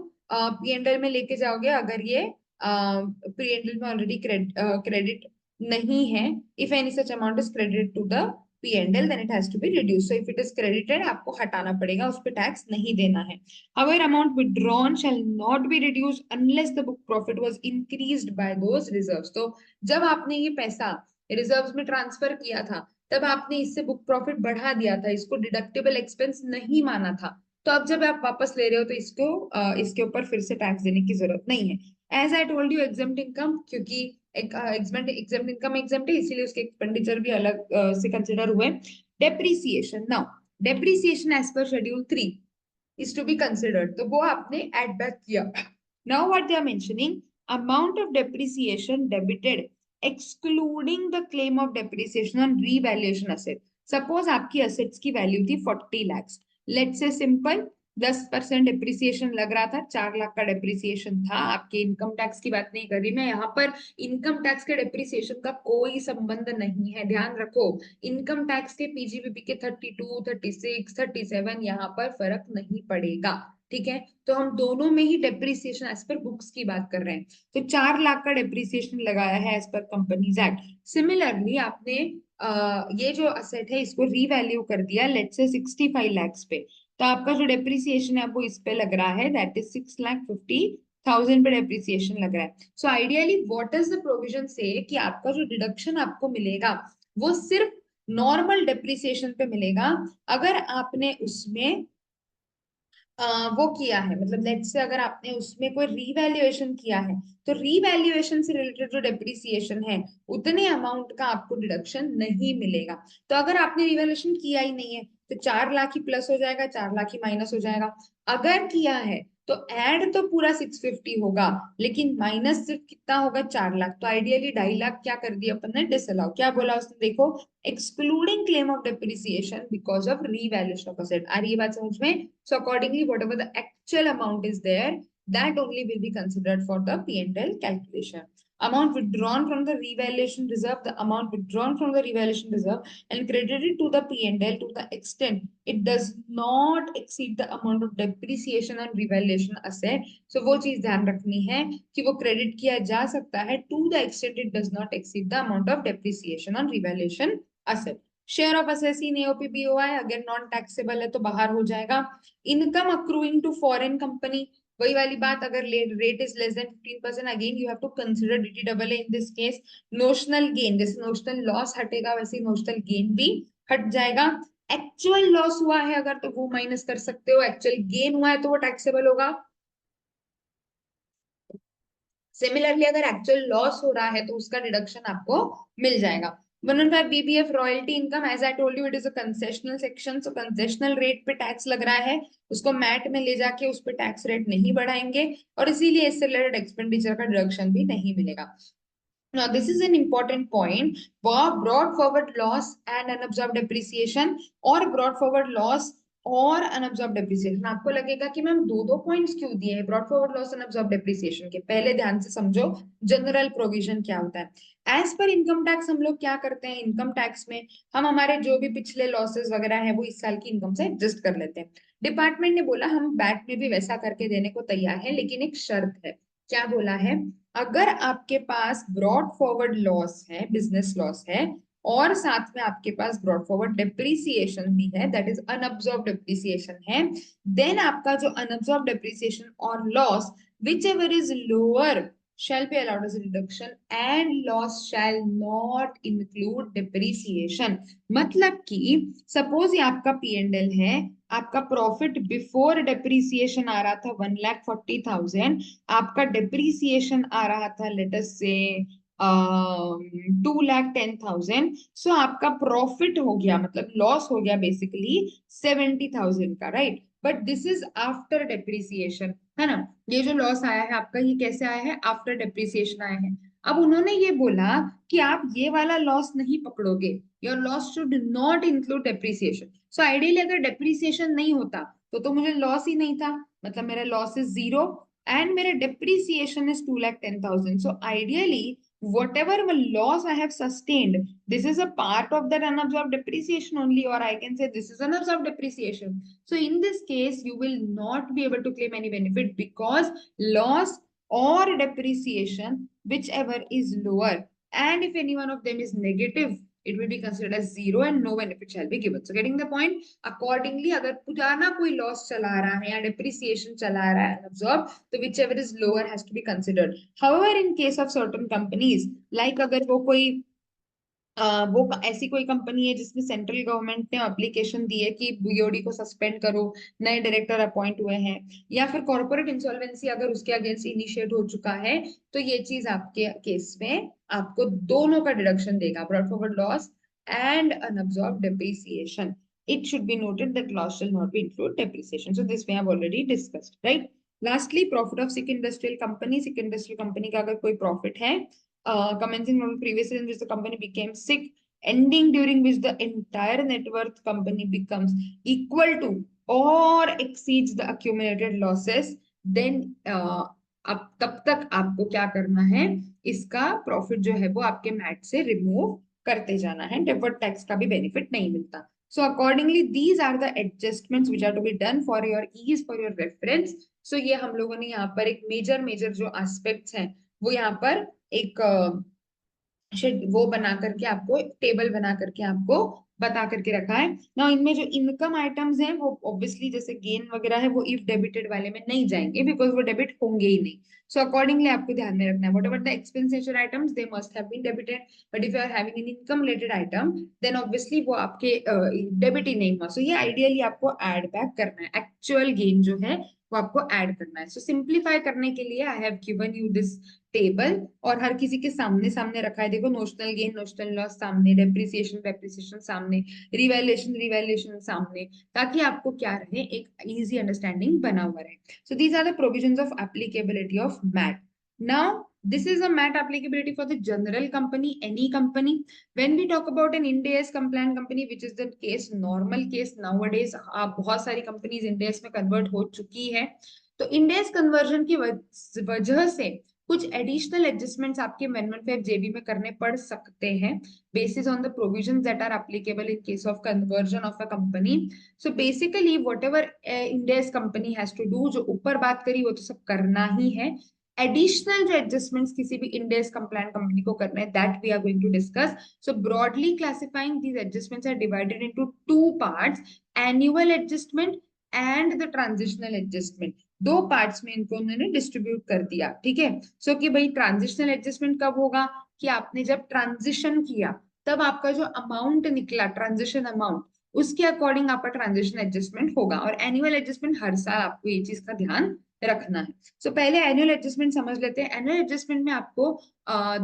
P&L में लेके जाओगे, अगर ये P&L में ऑलरेडी क्रेडिट नहीं है। If any such amount is credited to the P&L then it has to be reduced, so if it is credited आपको हटाना पड़ेगा, उस पे टैक्स नहीं देना है। However, amount withdrawn shall not be reduced unless the book profit was increased by those reserves। तो जब आपने ये पैसा रिजर्व्स में ट्रांसफर किया था तब आपने इससे बुक प्रॉफिट बढ़ा दिया था, इसको डिडक्टेबल एक्सपेंस नहीं माना था, तो अब जब आप वापस ले रहे हो तो इसको इसके ऊपर फिर से टैक्स देने की जरूरत नहीं है। As I told you exempt income, क्योंकि एग्जेम्प्ट इनकम एग्जेम्प्ट है इसीलिए उसके एक्सपेंडिचर भी अलग से कंसिडर हुए। Depreciation, now depreciation as per schedule 3 is to be considered, तो वो आपने add back किया। Now what they are mentioning, amount of depreciation debited excluding the claim of depreciation on revaluation asset। Suppose आपकी assets की value थी 40 lakhs, let's say simple 10% depreciation लग रहा था, 4 लाख का डिप्रिसिएशन था। आपके इनकम टैक्स की बात नहीं कर रही मैं यहाँ पर, इनकम टैक्स के डिप्रिसिएशन का कोई संबंध नहीं है, ध्यान रखो। इनकम टैक्स के पीजीबीपी के 32, 36, 37 यहाँ पर फर्क नहीं पड़ेगा, ठीक है। तो हम दोनों में ही डेप्रिसिएशन एज पर बुक्स की बात कर रहे हैं। तो 4 लाख का डेप्रिसिएशन लगाया है एज पर कंपनीज एक्ट। सिमिलरली आपने ये जो असेट है इसको रीवैल्यू कर दिया लेट्स से 65 लाख पे, तो आपका जो डेप्रिसिएशन है वो इस पे लग रहा है, दैट इज 6,50,000 पे डेप्रिसिएशन लग रहा है। So ideally what is the provision से कि आपका जो डिडक्शन आपको मिलेगा वो सिर्फ नॉर्मल डेप्रिसिएशन पे मिलेगा। अगर आपने उसमें वो किया है, मतलब लेट्स से अगर आपने उसमें कोई रीवैल्यूएशन किया है तो रीवैल्यूएशन से रिलेटेड जो डेप्रिसिएशन है उतने अमाउंट का आपको डिडक्शन नहीं मिलेगा। तो अगर आपने रिवैल्यूएशन किया ही नहीं है तो 4 लाख ही प्लस हो जाएगा, 4 लाख ही माइनस हो जाएगा। अगर किया है तो ऐड तो पूरा 650 होगा लेकिन माइनस सिर्फ कितना होगा, 4 लाख। तो आइडियली 2.5 लाख क्या कर दिया अपन ने, डिसअलाउ। क्या बोला उसने, देखो excluding claim of depreciation because of revaluation of asset. आ रही है बात समझ में? So accordingly, whatever the actual amount is there, that only will be considered for the P&L calculation. amount withdrawn from the revaluation reserve, the amount withdrawn from the revaluation reserve and credited to the P&L to the extent it does not exceed the amount of depreciation and revaluation asset. So वो चीज ध्यान रखनी है कि वो credit किया जा सकता है to the extent it does not exceed the amount of depreciation and revaluation asset. Share of assessee in AOP BOI अगर नॉन टैक्सेबल है तो बाहर हो जाएगा. Income accruing to foreign company, वही वाली बात, अगर rate is less than 15% again you have to consider डीटीडबल in this case. Notional gain, जैसे नोशनल लॉस हटेगा वैसे ही नोशनल गेन भी हट जाएगा. एक्चुअल लॉस हुआ है अगर तो वो माइनस कर सकते हो, एक्चुअल गेन हुआ है तो वो टैक्सेबल होगा. सिमिलरली अगर एक्चुअल लॉस हो रहा है तो उसका डिडक्शन आपको मिल जाएगा. 115 BBF royalty income, as I told you it is a concessional section, so concessional rate पे टैक्स लग रहा है, उसको मैट में ले जाके उस पे टैक्स रेट नहीं बढ़ाएंगे और इसीलिए इससे रिलेटेड एक्सपेंडिचर का डिडक्शन भी नहीं मिलेगा. Now, this is an important point. Brought forward loss and unabsorbed depreciation or brought forward loss और unabsorbed depreciation. आपको लगेगा कि मैम दो दो पॉइंट्स क्यों दिए हैं brought forward loss and unabsorbed depreciation के. पहले ध्यान से समझो जनरल प्रोविजन क्या होता है. एज पर इनकम टैक्स हम लोग क्या करते हैं, इनकम टैक्स में हम हमारे जो भी पिछले लॉसेस वगैरह है वो इस साल की इनकम से एडजस्ट कर लेते हैं. डिपार्टमेंट ने बोला हम बैट में भी वैसा करके देने को तैयार है, लेकिन एक शर्त है. क्या बोला है, अगर आपके पास ब्रॉड फॉरवर्ड लॉस है, बिजनेस लॉस है और साथ में आपके पास ब्रॉड फॉरवर्ड डेप्रिसिएशन भी है, दैट इज अनअब्सॉर्ब डेप्रिसिएशन है, देन आपका जो अनअब्सॉर्ब डेप्रिसिएशन और loss which ever is lower shall be allowed as a deduction and loss shall not include depreciation. मतलब कि सपोज ये आपका P&L है, आपका प्रॉफिट बिफोर डेप्रिसिएशन आ रहा था 1,40,000, आपका डेप्रिसिएशन आ रहा था लेट अस से 2,10,000. सो आपका प्रॉफिट हो गया, मतलब लॉस हो गया बेसिकली 70,000 का, right. But this is after depreciation, है ना. ये जो लॉस आया है आपका, ये कैसे आया है, आफ्टर डेप्रिसिएशन आया है. अब उन्होंने ये बोला कि आप ये वाला लॉस नहीं पकड़ोगे, your loss should not include depreciation. So ideally अगर डेप्रिसिएशन नहीं होता तो मुझे लॉस ही नहीं था, मतलब मेरा लॉस इज 0 एंड मेरा depreciation is 2,10,000. So ideally whatever loss I have sustained, this is a part of that unabsorbed depreciation only, or I can say this is unabsorbed depreciation. So in this case, you will not be able to claim any benefit because loss or depreciation, whichever is lower, and if any one of them is negative, it will be considered as zero and no benefit shall be given. So getting the point, accordingly अगर पुराना कोई loss चला रहा है या depreciation चला रहा है unabsorbed, तो whichever is lower has to be considered. However, in case of certain companies, like अगर वो कोई वो ऐसी कोई कंपनी है जिसमें सेंट्रल गवर्नमेंट ने एप्लीकेशन दी है कि बीओडी को सस्पेंड करो, नए डायरेक्टर अपॉइंट हुए हैं, या फिर कॉर्पोरेट इंसॉल्वेंसी अगर उसके अगेंस्ट इनिशिएट हो चुका है, तो ये चीज आपके केस में आपको दोनों का डिडक्शन देगा, brought forward loss and unabsorb depreciation. It should be noted that loss shall not be include depreciation. So this we have already discussed, right? Lastly, profit of sick industrial company. sick industrial company का अगर कोई profit है commencing from the previous year in which the company became sick, ending during which the entire net worth company becomes equal to or exceeds the accumulated losses, then अब तब तक आपको क्या करना है, इसका प्रॉफिट जो है वो आपके मैट से रिमूव करते जाना है, डेफर्ड टैक्स का भी बेनिफिट नहीं मिलता. So accordingly, these are the adjustments which are to be done for your ease, for your reference. So ये हम लोगों ने यहाँ पर एक मेजर जो एस्पेक्ट्स हैं वो यहाँ पर एक वो बना करके आपको टेबल बना करके आपको बता करके रखा है ना. इनमें जो इनकम आइटम्स हैं वो ऑब्वियसली जैसे गेन वगैरह है वो इफ डेबिटेड वाले में नहीं जाएंगे बिकॉज वो डेबिट होंगे ही नहीं. सो अकॉर्डिंगली आपको ध्यान में रखना है whatever the expenditure items they must have been debited, but if you are having an income related item then obviously वो आपके डेबिट ही नहीं हुआ. सो ये आइडियली आपको ऐड बैक करना है, एक्चुअल गेन जो है वो आपको ऐड करना है. सो सिंप्लीफाई करने के लिए I have given you this table और हर किसी के सामने सामने रखा है. देखो नोशनल गेन नोशनल लॉस सामने, डेप्रिसिएशन डेप्रिसिएशन सामने, रिवैल्यूएशन रिवैल्यूएशन सामने, ताकि आपको क्या रहे, एक इजी अंडरस्टैंडिंग बना हुआ रहे. So these are the provisions of applicability of MAT. Now this is a MAT applicability for the general company, any company. When we talk about an Ind AS compliant company, which is the case, normal case nowadays, बहुत सारी companies Ind AS में convert हो चुकी है, तो Ind AS conversion की वजह से कुछ एडिशनल एडजस्टमेंट्स आपके 115 जेबी में करने पड़ सकते हैं basis on the provisions that are applicable in case of conversion of a company. So basically whatever India's company has to do, जो ऊपर बात करी वो तो सब करना ही है. एडिशनल जो एडजस्टमेंट्स किसी भी इंडियस कंप्लायंट कंपनी को करना है, that we are going to discuss. So broadly classifying these adjustments are divided into two parts, annual adjustment and the transitional adjustment. दो पार्ट्स में इनको उन्होंने डिस्ट्रीब्यूट कर दिया. ठीक है. सो कि भाई ट्रांजिशनल एडजस्टमेंट कब होगा, कि आपने जब ट्रांजिशन किया तब आपका जो अमाउंट निकला, ट्रांजिशन अमाउंट, उसके अकॉर्डिंग आपका ट्रांजिशन एडजस्टमेंट होगा. और एनुअल एडजस्टमेंट हर साल आपको ये चीज का ध्यान रखना है. सो पहले एनुअल एडजस्टमेंट समझ लेते हैं. एनुअल एडजस्टमेंट में आपको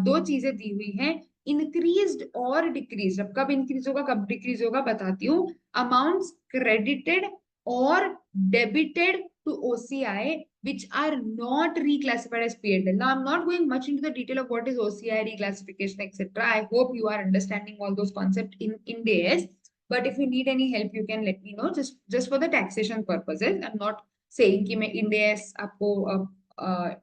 दो चीजें दी हुई हैं, इंक्रीज्ड और डिक्रीज. अब कब इंक्रीज होगा कब डिक्रीज होगा बताती हूँ. अमाउंट्स क्रेडिटेड और debited to OCI which are not reclassified as P&L. Now, I'm not going much into the detail of what is OCI, reclassification, etc. I hope you are understanding all those concepts in days. But if you need any help, you can let me know. Just for the taxation purposes. I'm not saying कि मैं इंडेस आपको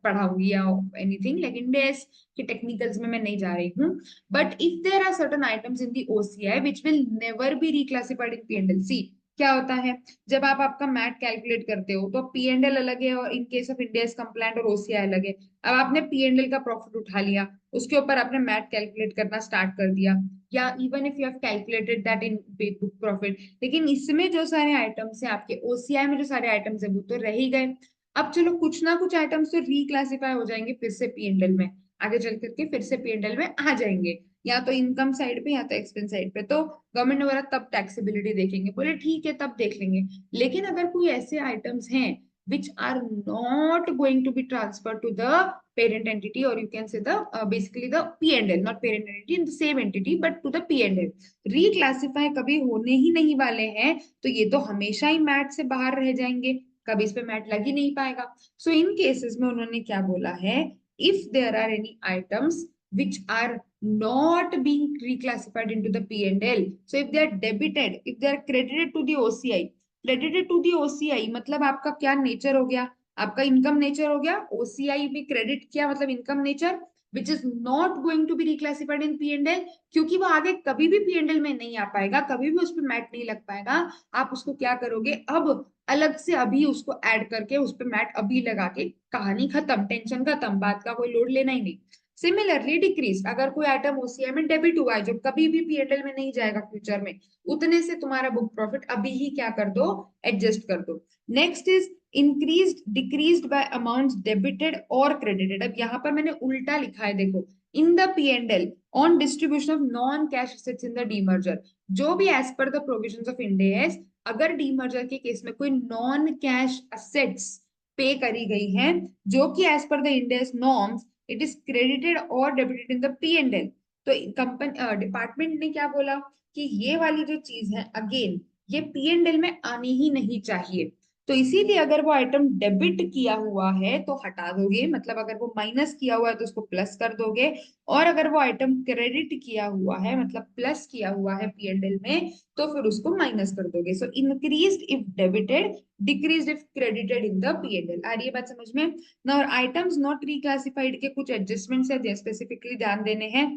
पढ़ाऊंगी या anything. Like इंडेस के technicals में मैं नहीं जा रही हूँ. But if there are certain items in the OCI which will never be reclassified in P&L. See, क्या होता है, जब आप आपका मैट कैलकुलेट करते हो तो P&L अलग है और इन केस ऑफ इंडियस कंप्लायंट और ओसीआई अलग है. अब आपने P&L का प्रॉफिट उठा लिया, उसके ऊपर आपने मैट कैलकुलेट करना स्टार्ट कर दिया, या even if you have calculated that in book profit, लेकिन इसमें जो सारे आइटम्स हैं आपके ओसीआई में, जो सारे आइटम्स है वो तो रह ही गए. अब चलो कुछ ना कुछ आइटम्स तो रिक्लासिफाई हो जाएंगे फिर से P&L में, आगे चल करके फिर से P&L में आ जाएंगे, या तो इनकम साइड पे या तो एक्सपेंस साइड पे. तो गवर्नमेंट ने बोला तब टैक्सेबिलिटी देखेंगे. बोले ठीक है तब देख लेंगे. लेकिन अगर कोई ऐसे आइटम्स हैं which are not going to be transferred to the parent entity, or you can say the basically the P&L, not parent entity in the same entity but to the P&L, reclassify कभी होने ही नहीं वाले हैं, तो ये तो हमेशा ही mat से बाहर रह जाएंगे, कभी इस पे मैट लग ही नहीं पाएगा. सो इन केसेस में उन्होंने क्या बोला है, if there are any items which are not being reclassified into the P&L. So if they are debited, if they are credited to the OCI, credited to the OCI मतलब आपका क्या नेचर हो गया, आपका इनकम नेचर हो गया. OCI भी credit किया मतलब income nature, which is not going to be reclassified in P&L, क्योंकि वो आगे कभी भी P&L में नहीं आ पाएगा, कभी भी उस पर मैट नहीं लग पाएगा. आप उसको क्या करोगे, अब अलग से अभी उसको ऐड करके उस पर मैट अभी लगा के कहानी खत्म, टेंशन खत्म, बात का कोई लोड लेना ही नहीं. सिमिलरली डिक्रीज, अगर कोई आइटम ओसीआई में डेबिट हुआ है जो कभी भी P&L में नहीं जाएगा फ्यूचर में, उतने से तुम्हारा बुक प्रॉफिट अभी ही क्या कर दो, एडजस्ट कर दो. Next is increased decreased by amounts debited और क्रेडिटेड. अब यहाँ पर मैंने उल्टा लिखा है, देखो, in the P&L on distribution of non cash assets in the demerger. जो भी as per the provisions of Ind AS, अगर डीमर्जर के केस में कोई नॉन कैश एसेट्स पे करी गई है जो कि as per the Ind AS norms it is credited और डेबिटेड इन द P&L. तो कंपनी डिपार्टमेंट ने क्या बोला कि ये वाली जो चीज है अगेन ये P&L में आनी ही नहीं चाहिए. तो इसीलिए अगर वो आइटम डेबिट किया हुआ है तो हटा दोगे, मतलब अगर वो माइनस किया हुआ है तो उसको प्लस कर दोगे, और अगर वो आइटम क्रेडिट किया हुआ है मतलब प्लस किया हुआ है P&L में तो फिर उसको माइनस कर दोगे. So increased if debited, decreased if credited in the P&L. आ रही है बात समझ में ना. और आइटम्स नॉट रिक्लासिफाइड के कुछ एडजस्टमेंट्स है, स्पेसिफिकली ध्यान देने हैं.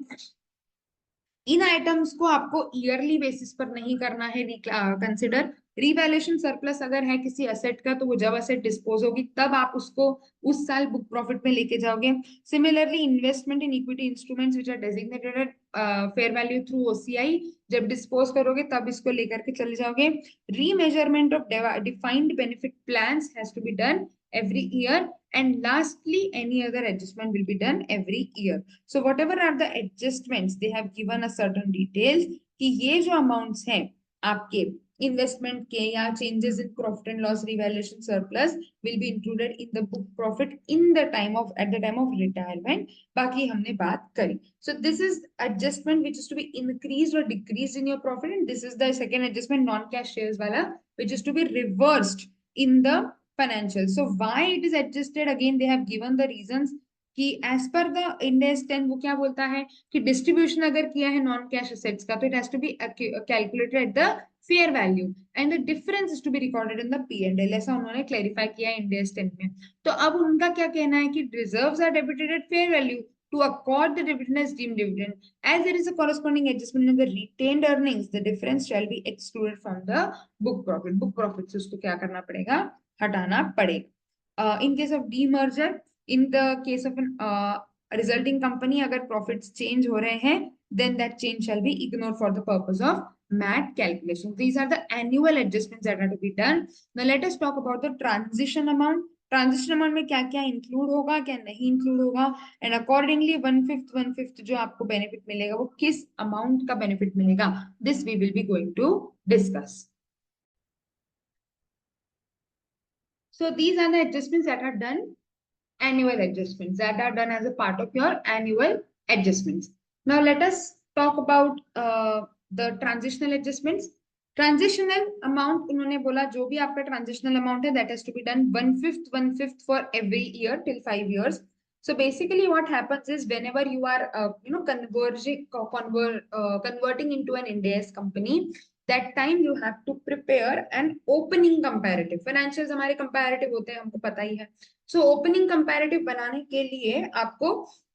इन आइटम्स को आपको ईयरली बेसिस पर नहीं करना है कंसिडर. रिवैल्यूएशन सरप्लस अगर है किसी एसेट का तो वो जब एसेट डिस्पोज होगी तब आप उसको उस साल बुक प्रॉफिट में लेके जाओगे. Similarly investment in equity instruments which are designated fair value through OCI, जब डिस्पोज करोगे तब इसको लेकर के चले जाओगे. Remeasurement of defined benefit plans has to be done every year, and lastly any other adjustment will be done every year. So whatever are the adjustments, they have given a certain details कि ये जो amounts हैं आपके investment के या changes in profit and loss revaluation surplus will be included in the book profit in the time of at the time of retirement. बाकी हमने बात करी. So this is adjustment which is to be increase और decrease in your profit, and this is the second adjustment non cash shares वाला which is to be reversed in the financial. So why it is adjusted, again they have given the reasons कि as per the Ind AS 10 वो क्या बोलता है कि distribution अगर किया है नॉन कैश एसेट्स का तो it has to be calculated at the fair value and the difference is to be recorded in the P&L, ऐसा उन्होंने क्लेरिफाई किया इंड AS 10 में। तो अब उनका क्या कहना है कि reserves are debited at fair value to accord the dividend as deemed dividend. As there is a corresponding adjustment in the retained earnings, the difference shall be excluded from the book profit. Book profit से उसको क्या करना पड़ेगा, हटाना पड़ेगा। In case of demerger, in the case of an resulting company, अगर profits change हो रहे हैं, then that change shall be ignored for the purpose of MAT calculation. These are the annual adjustments that are to be done. Now let us talk about the transition amount. Transition amount में क्या क्या include होगा, क्या नहीं include होगा, and accordingly 1/5 जो आपको benefit मिलेगा वो किस अमाउंट का बेनिफिट मिलेगा, this we will be going to discuss. So these are the adjustments that are done, annual adjustments that are done as a part of your annual adjustments. Now let us talk about the transitional adjustments. Transitional amount उन्होंने बोला जो भी आपका transitional amount है that has to be done 1/5 for every year till 5 years. So basically what happens is whenever you are converting into an Ind AS company, that time you have to prepare an opening comparative. Financials हमारे comparative होते हैं, हमको पता ही है. So opening comparative बनाने के लिए आपको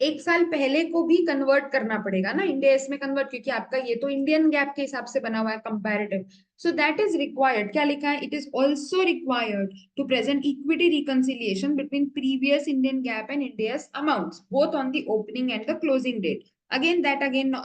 एक साल पहले को भी कन्वर्ट करना पड़ेगा ना इंड AS में कन्वर्ट, क्योंकि आपका ये तो इंडियन गैप के हिसाब से बना हुआ है comparative. So that is required. क्या लिखा है, it is also required to present equity reconciliation between previous Indian GAAP and Ind AS amounts both on the opening and the closing date. again I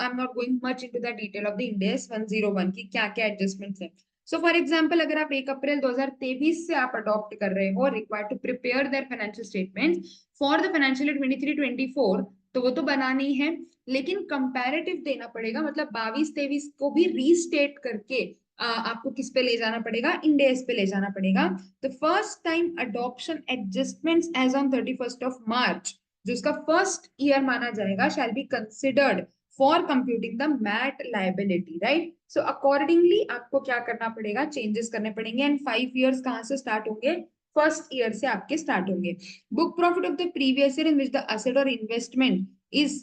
am not going much into the detail of the Ind AS 101 की क्या क्या adjustments है. So for example अगर आप 1 अप्रैल 2023 से आप adopt कर रहे हो, required to prepare their financial statements for the financial year 23-24, तो वो तो बनानी है, लेकिन कंपैरेटिव देना पड़ेगा. मतलब 22-23 को भी रीस्टेट करके आपको किस पे ले जाना पड़ेगा, इंड AS पे ले जाना पड़ेगा. The first time adoption adjustments as on 31st March, जो उसका फर्स्ट ईयर माना जाएगा, shall be considered for computing the MAT liability, right. So accordingly आपको क्या करना पड़ेगा, चेंजेस करने पड़ेंगे. एंड 5 years कहाँ से स्टार्ट होंगे, फर्स्ट ईयर से आपके स्टार्ट होंगे. Book profit of the previous year in which the asset और investment is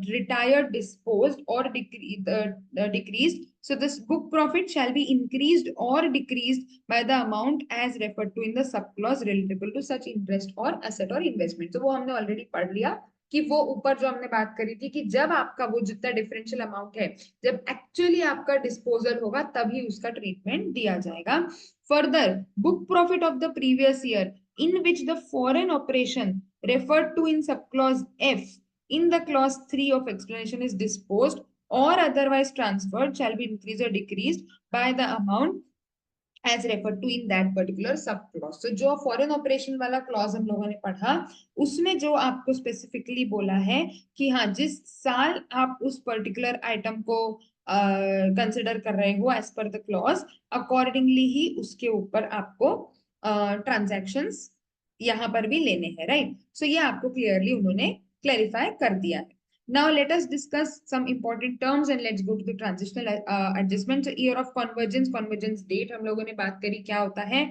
retired, disposed or decreased. So this book profit shall be increased or decreased by the amount as referred to in the subclause relatable to such interest or asset or investment. So वो हमने already पढ़ लिया कि वो ऊपर जो हमने बात करी थी कि जब आपका वो जितना डिफरेंशियल अमाउंट है, जब एक्चुअली आपका डिस्पोजल होगा तभी उसका ट्रीटमेंट दिया जाएगा. Further book profit of the previous year in which the foreign operation referred to in subclause F in the clause 3 of explanation is disposed or otherwise transferred shall be increased or decreased by the amount as referred to in that particular subclause. So जो foreign operation वाला clause हम लोगों ने पढ़ा, उसमें जो आपको specifically बोला है कि हाँ जिस साल आप उस particular item को consider कर रहे हो as per the clause, accordingly ही उसके ऊपर आपको ट्रांजैक्शंस यहाँ पर भी लेने हैं, राइट. सो ये आपको क्लियरली उन्होंने क्लैरिफाई कर दिया है. Now let us discuss some important terms and let's go to the transitional adjustment. Year of convergence date हम लोगों ने बात करी, क्या होता है,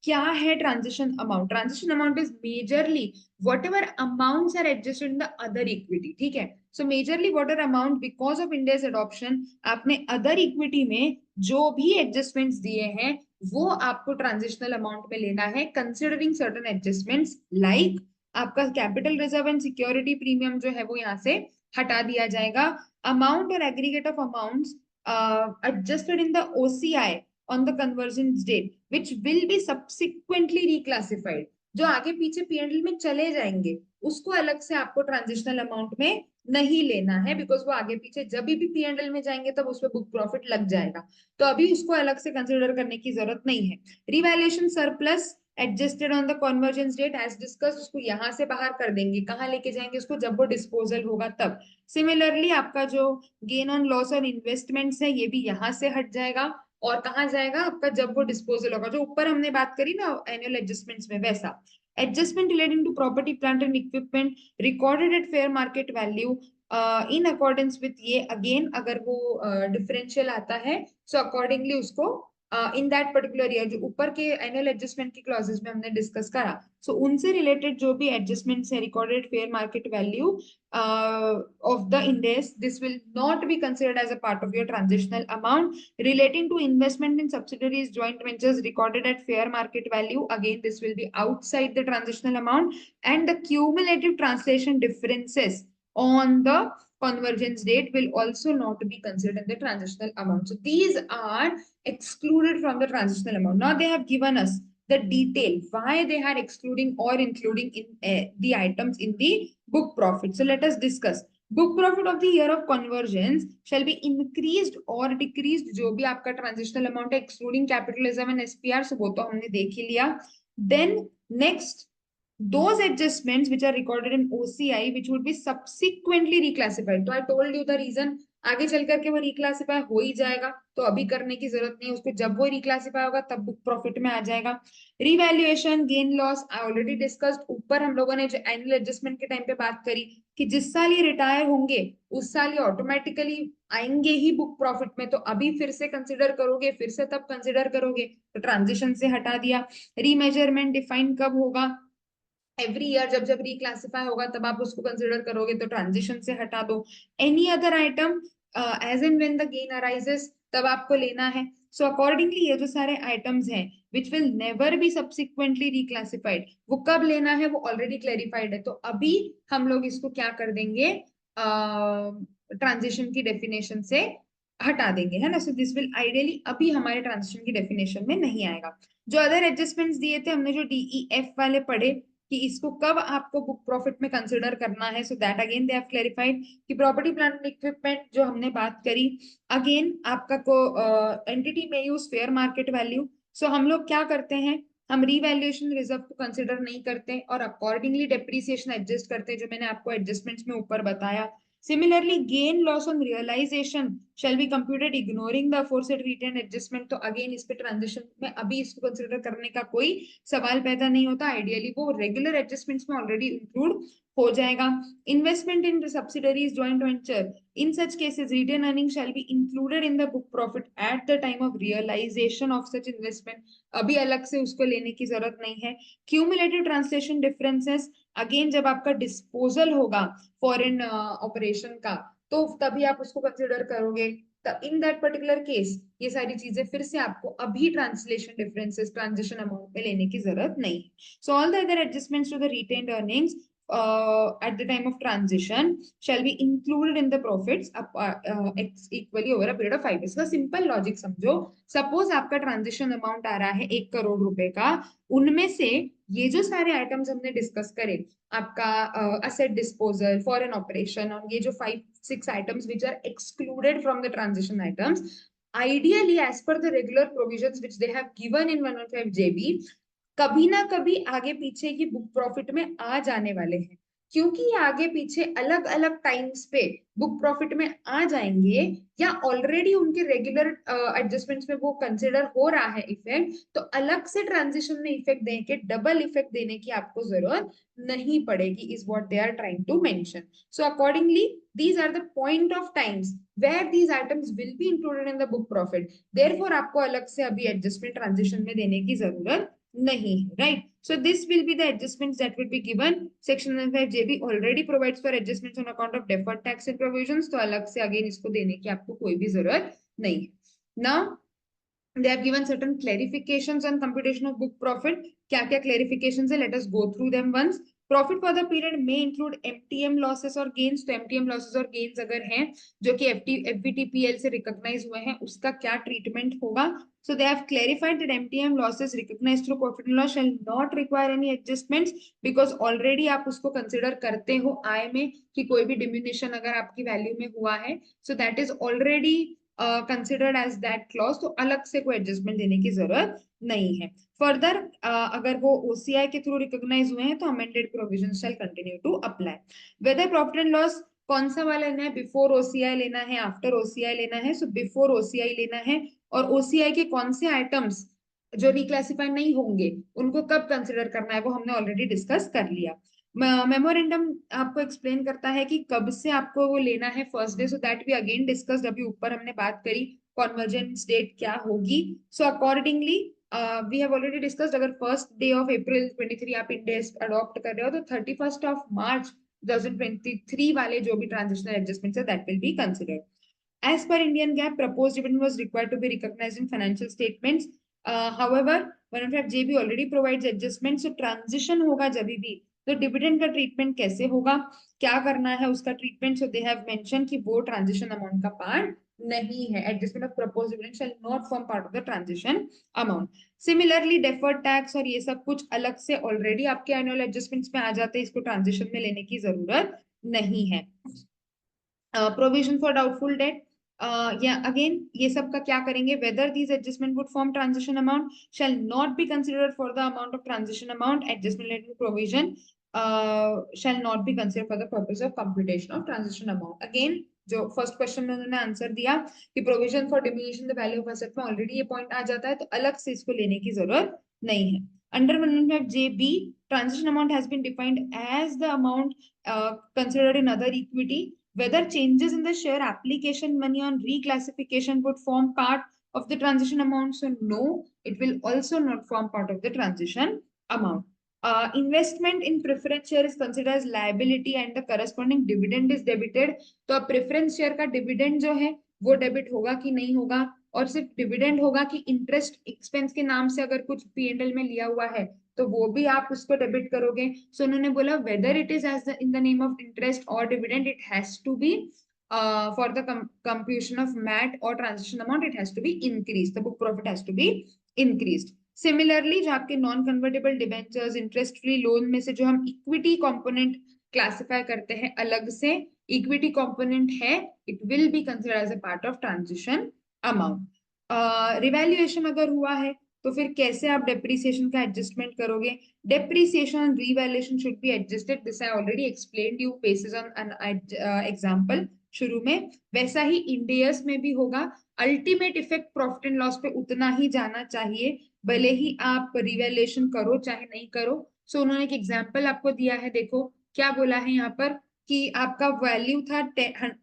क्या है transition amount. Transition amount is majorly whatever amounts are adjusted in the other equity. ठीक है. So majorly whatever amount because of Ind AS adoption आपने other equity में जो भी adjustments दिए हैं वो आपको ट्रांजिशनल अमाउंट में लेना है, कंसिडरिंग सर्टेन एडजस्टमेंट्स लाइक आपका capital reserve and security premium जो है वो यहाँ से हटा दिया जाएगा. अमाउंट और aggregate of amounts adjusted in the OCI on the conversion date which will be subsequently reclassified, जो आगे पीछे P&L में चले जाएंगे उसको अलग से आपको ट्रांजिशनल अमाउंट में नहीं लेना है, बिकॉज वो आगे पीछे जब भी P&L में जाएंगे तब उसमें बुक प्रॉफिट लग जाएगा, तो अभी उसको अलग से कंसिडर करने की जरूरत नहीं है. Revaluation surplus adjusted on the convergence date as discuss, उसको यहाँ से बाहर कर देंगे, कहाँ लेके जाएंगे उसको, जब वो डिस्पोजल होगा तब. सिमिलरली आपका जो गेन ऑन लॉस और इन्वेस्टमेंट्स है ये भी यहाँ से हट जाएगा और कहाँ जाएगा आपका, जब वो डिस्पोजल होगा, जो ऊपर हमने बात करी ना एनुअल एडजस्टमेंट्स में वैसा. Adjustment relating to property, plant and equipment recorded at fair market value in accordance with ये again अगर वो differential आता है so accordingly उसको इन दैट पर्टिकुलर ईयर, जो ऊपर के एनुअल एडजस्टमेंट की क्लॉजेस में हमने डिस्कस करा, सो उनसे रिलेटेड जो भी एडजस्टमेंट्स है recorded fair market value of the index, this will not be considered as a part of your transitional amount. Relating to investment in subsidiaries, joint ventures recorded at fair market value, again this will be outside the transitional amount. And the cumulative translation differences on the convergence date will also not be considered in the transitional amount. So these are excluded from the transitional amount. Now they have given us the detail why they are excluding or including in the items in the book profit. So let us discuss. Book profit of the year of convergence shall be increased or decreased, जो भी आपका transitional amount है excluding capitalism and SPR, so वो तो हमने देख ही लिया. Then next, those adjustments which are recorded in OCI which would be subsequently reclassified. तो I told you the reason, आगे चल करके वो रिक्लासिफाई हो ही जाएगा, तो अभी करने की जरूरत नहीं है उसको, जब वो रिक्लासिफाई होगा तब बुक प्रॉफिट में आ जाएगा. Revaluation, gain loss I already discussed. ऊपर हम लोगों ने जो एनुअल एडजस्टमेंट के टाइम पे बात करी कि जिस साल ये रिटायर होंगे उस साल ये ऑटोमेटिकली आएंगे ही बुक प्रॉफिट में, तो अभी फिर से कंसिडर करोगे, फिर से तब कंसिडर करोगे, तो ट्रांजिशन से हटा दिया. रीमेजरमेंट डिफाइन कब होगा, एवरी ईयर जब जब रिक्लासिफाई होगा तब आप उसको कंसिडर करोगे, तो ट्रांजिशन से हटा दो. Any other item as and when the gain arises तब आपको लेना है. सो अकॉर्डिंगली ये जो सारे आइटम्स हैं which will never be subsequently reclassified, वो कब लेना है वो ऑलरेडी क्लेरिफाइड है, तो अभी हम लोग इसको क्या कर देंगे, ट्रांजिशन की डेफिनेशन से हटा देंगे, है ना. सो दिस विल आइडियली अभी हमारे ट्रांजिशन की डेफिनेशन में नहीं आएगा. जो अदर एडजस्टमेंट्स दिए थे हमने, जो DEF वाले पढ़े कि इसको कब आपको बुक प्रॉफिट में कंसिडर करना है, so that again they have clarified. कि प्रॉपर्टी प्लांट एंड इक्विपमेंट जो हमने बात करी, अगेन आपका को एंटिटी में यूज फेयर मार्केट वैल्यू. सो हम लोग क्या करते हैं, हम रीवैल्यूएशन रिजर्व को कंसिडर नहीं करते और अकॉर्डिंगली डेप्रिसिएशन एडजस्ट करते हैं, जो मैंने आपको एडजस्टमेंट्स में ऊपर बताया. Similarly, gain loss on realization shall be computed ignoring the aforesaid retained adjustment. तो अगेन इस पे ट्रांजिशन में अभी इसको कंसिडर करने का कोई सवाल पैदा नहीं होता, आइडियली वो रेगुलर एडजस्टमेंट्स में ऑलरेडी इंक्लूड हो जाएगा. Investment in subsidiaries joint venture, in such cases retain earning shall be included in the book profit at the time of realisation of such investment, अभी अलग से उसको लेने की जरूरत नहीं है. क्यूमुलेटिव ट्रांसलेशन डिफरेंसेस, अगेन जब आपका डिस्पोजल होगा फॉरेन ऑपरेशन का, तो तभी आप उसको कंसिडर करोगे. इन दैट पर्टिकुलर केस ये सारी चीजें फिर से आपको अभी ट्रांसलेशन डिफरेंसेस ट्रांजिशन अमाउंट में लेने की जरूरत नहीं. So all the other adjustments to the retained earnings at the time of transition shall be included in the profits equally over a period of 5 years. का सिंपल लॉजिक समझो. Suppose आपका transition amount आ रहा है 1 करोड़ रुपए का, उनमें से ये जो सारे आइटम्स हमने डिस्कस करे, आपका असेट डिस्पोजल, फॉरेन ऑपरेशन, और ये जो 5-6 items which are excluded from the transition items, ideally as per the regular provisions which they have given in 115JB, कभी ना कभी आगे पीछे की बुक प्रॉफिट में आ जाने वाले हैं. क्योंकि ये आगे पीछे अलग अलग टाइम्स पे बुक प्रॉफिट में आ जाएंगे या ऑलरेडी उनके रेगुलर एडजस्टमेंट्स में वो कंसिडर हो रहा है इफेक्ट, तो अलग से ट्रांजिशन में इफेक्ट देके डबल इफेक्ट देने की आपको जरूरत नहीं पड़ेगी, is what they are trying to mention. So accordingly these are the point of times where these items will be included in the book profit. Therefore आपको अलग से अभी एडजस्टमेंट ट्रांजिशन में देने की जरूरत नहीं है, right? So this will be the adjustments that will be given. Section 115JB already provides for adjustments on account of deferred tax and provisions, तो अलग से again इसको देने की आपको कोई भी जरूरत नहीं है. Now they have given certain clarifications on computation of book profit. क्या क्या clarifications है, let us go through them once. Profit for the period may include MTM losses और gains. तो MTM losses और gains अगर हैं जो कि FVTPL से recognize हुए हैं, उसका क्या treatment होगा. So they have clarified that MTM losses recognized through profit and loss shall not require any adjustments because already आप उसको consider करते हो आय में कि कोई भी diminution अगर आपकी value में हुआ है, so that is already considered as that clause, तो अलग से कोई adjustment देने की जरूरत नहीं है. फर्दर अगर वो OCI के थ्रू रिकॉग्नाइज हुए हैं तो amended provisions shall continue to apply. Whether profit and loss कौन सा वाला लेना है, बिफोर OCI लेना है, आफ्टर OCI लेना है. सो बिफोर OCI लेना है, और OCI के कौन से आइटम्स जो रिक्लासिफाई नहीं होंगे उनको कब कंसिडर करना है वो हमने ऑलरेडी डिस्कस कर लिया. मेमोरेंडम आपको एक्सप्लेन करता है कि कब से आपको वो लेना है first day, so that we again discussed, अभी ऊपर हमने बात करी कॉन्वर्जेंस डेट क्या होगी. So accordingly we have already discussed, अगर फर्स्ट डे ऑफ अप्रैल 23 आप इंड एस अडॉप्ट कर रहे हो तो 31st ऑफ मार्च 2023 वाले जो भी ट्रांजिशनल एडजस्टमेंट्स है that will be considered. As per Indian GAAP, proposed dividend was required to be recognized in financial statements. However, 105JB already provides adjustment, so transition होगा जब भी तो डिविडेंड का treatment कैसे होगा, क्या करना है उसका treatment. So they have mention कि वो ट्रांजिशन अमाउंट का पार्ट नहीं है. Adjustment of proposed dividend shall not form part of the transition amount. Similarly deferred tax और ये सब कुछ अलग से ऑलरेडी आपके एनुअल एडजस्टमेंट्स में आ जाते हैं, इसको ट्रांजिशन में लेने की जरूरत नहीं है. प्रोविजन फॉर डाउटफुल डेट, या अगेन ये सब का क्या करेंगे, whether these adjustment would form transition amount shell not be considered for the amount of transition amount. Adjustment related provision shell not be considered for the purpose of computation of transition amount. Again जो first question में उन्होंने answer दिया कि provision for diminishing the value of asset में already ये point आ जाता है, तो अलग से इसको लेने की जरूरत नहीं है. Under 105JB, transition amount has been defined as the amount considered in other equity. Whether changes in the share application money on reclassification would form part of the transition amount. So no, it will also not form part of the transition amount. Investment in preference share is considered as liability and the corresponding dividend is debited. तो अब preference share का dividend जो है वो debit होगा कि नहीं होगा, और सिर्फ डिविडेंड होगा कि इंटरेस्ट एक्सपेंस के नाम से अगर कुछ पीएनएल में लिया हुआ है तो वो भी आप उसको डेबिट करोगे. सो उन्होंने बोला whether it is as in the name of interest और dividend, it has to be for the computation of MAT और transaction amount, it has to be increase, the book profit has to be increased. Similarly जो आपके non convertible debentures, interest free loan में से जो हम equity component classify करते हैं अलग से, इक्विटी कंपोनेंट है, it will be considered as a part of transition amount. Revaluation अगर हुआ है तो फिर कैसे आप डेप्रिसिएशन का एडजस्टमेंट करोगे. Depreciation and revaluation should be adjusted, this I already explained you basis on an example शुरू में. वैसा ही इंडियस में भी होगा. Ultimate effect profit and loss पे उतना ही जाना चाहिए, भले ही आप रिवैल्यूएशन करो चाहे नहीं करो. सो उन्होंने एक एग्जांपल आपको दिया है, देखो क्या बोला है यहाँ पर कि आपका वैल्यू था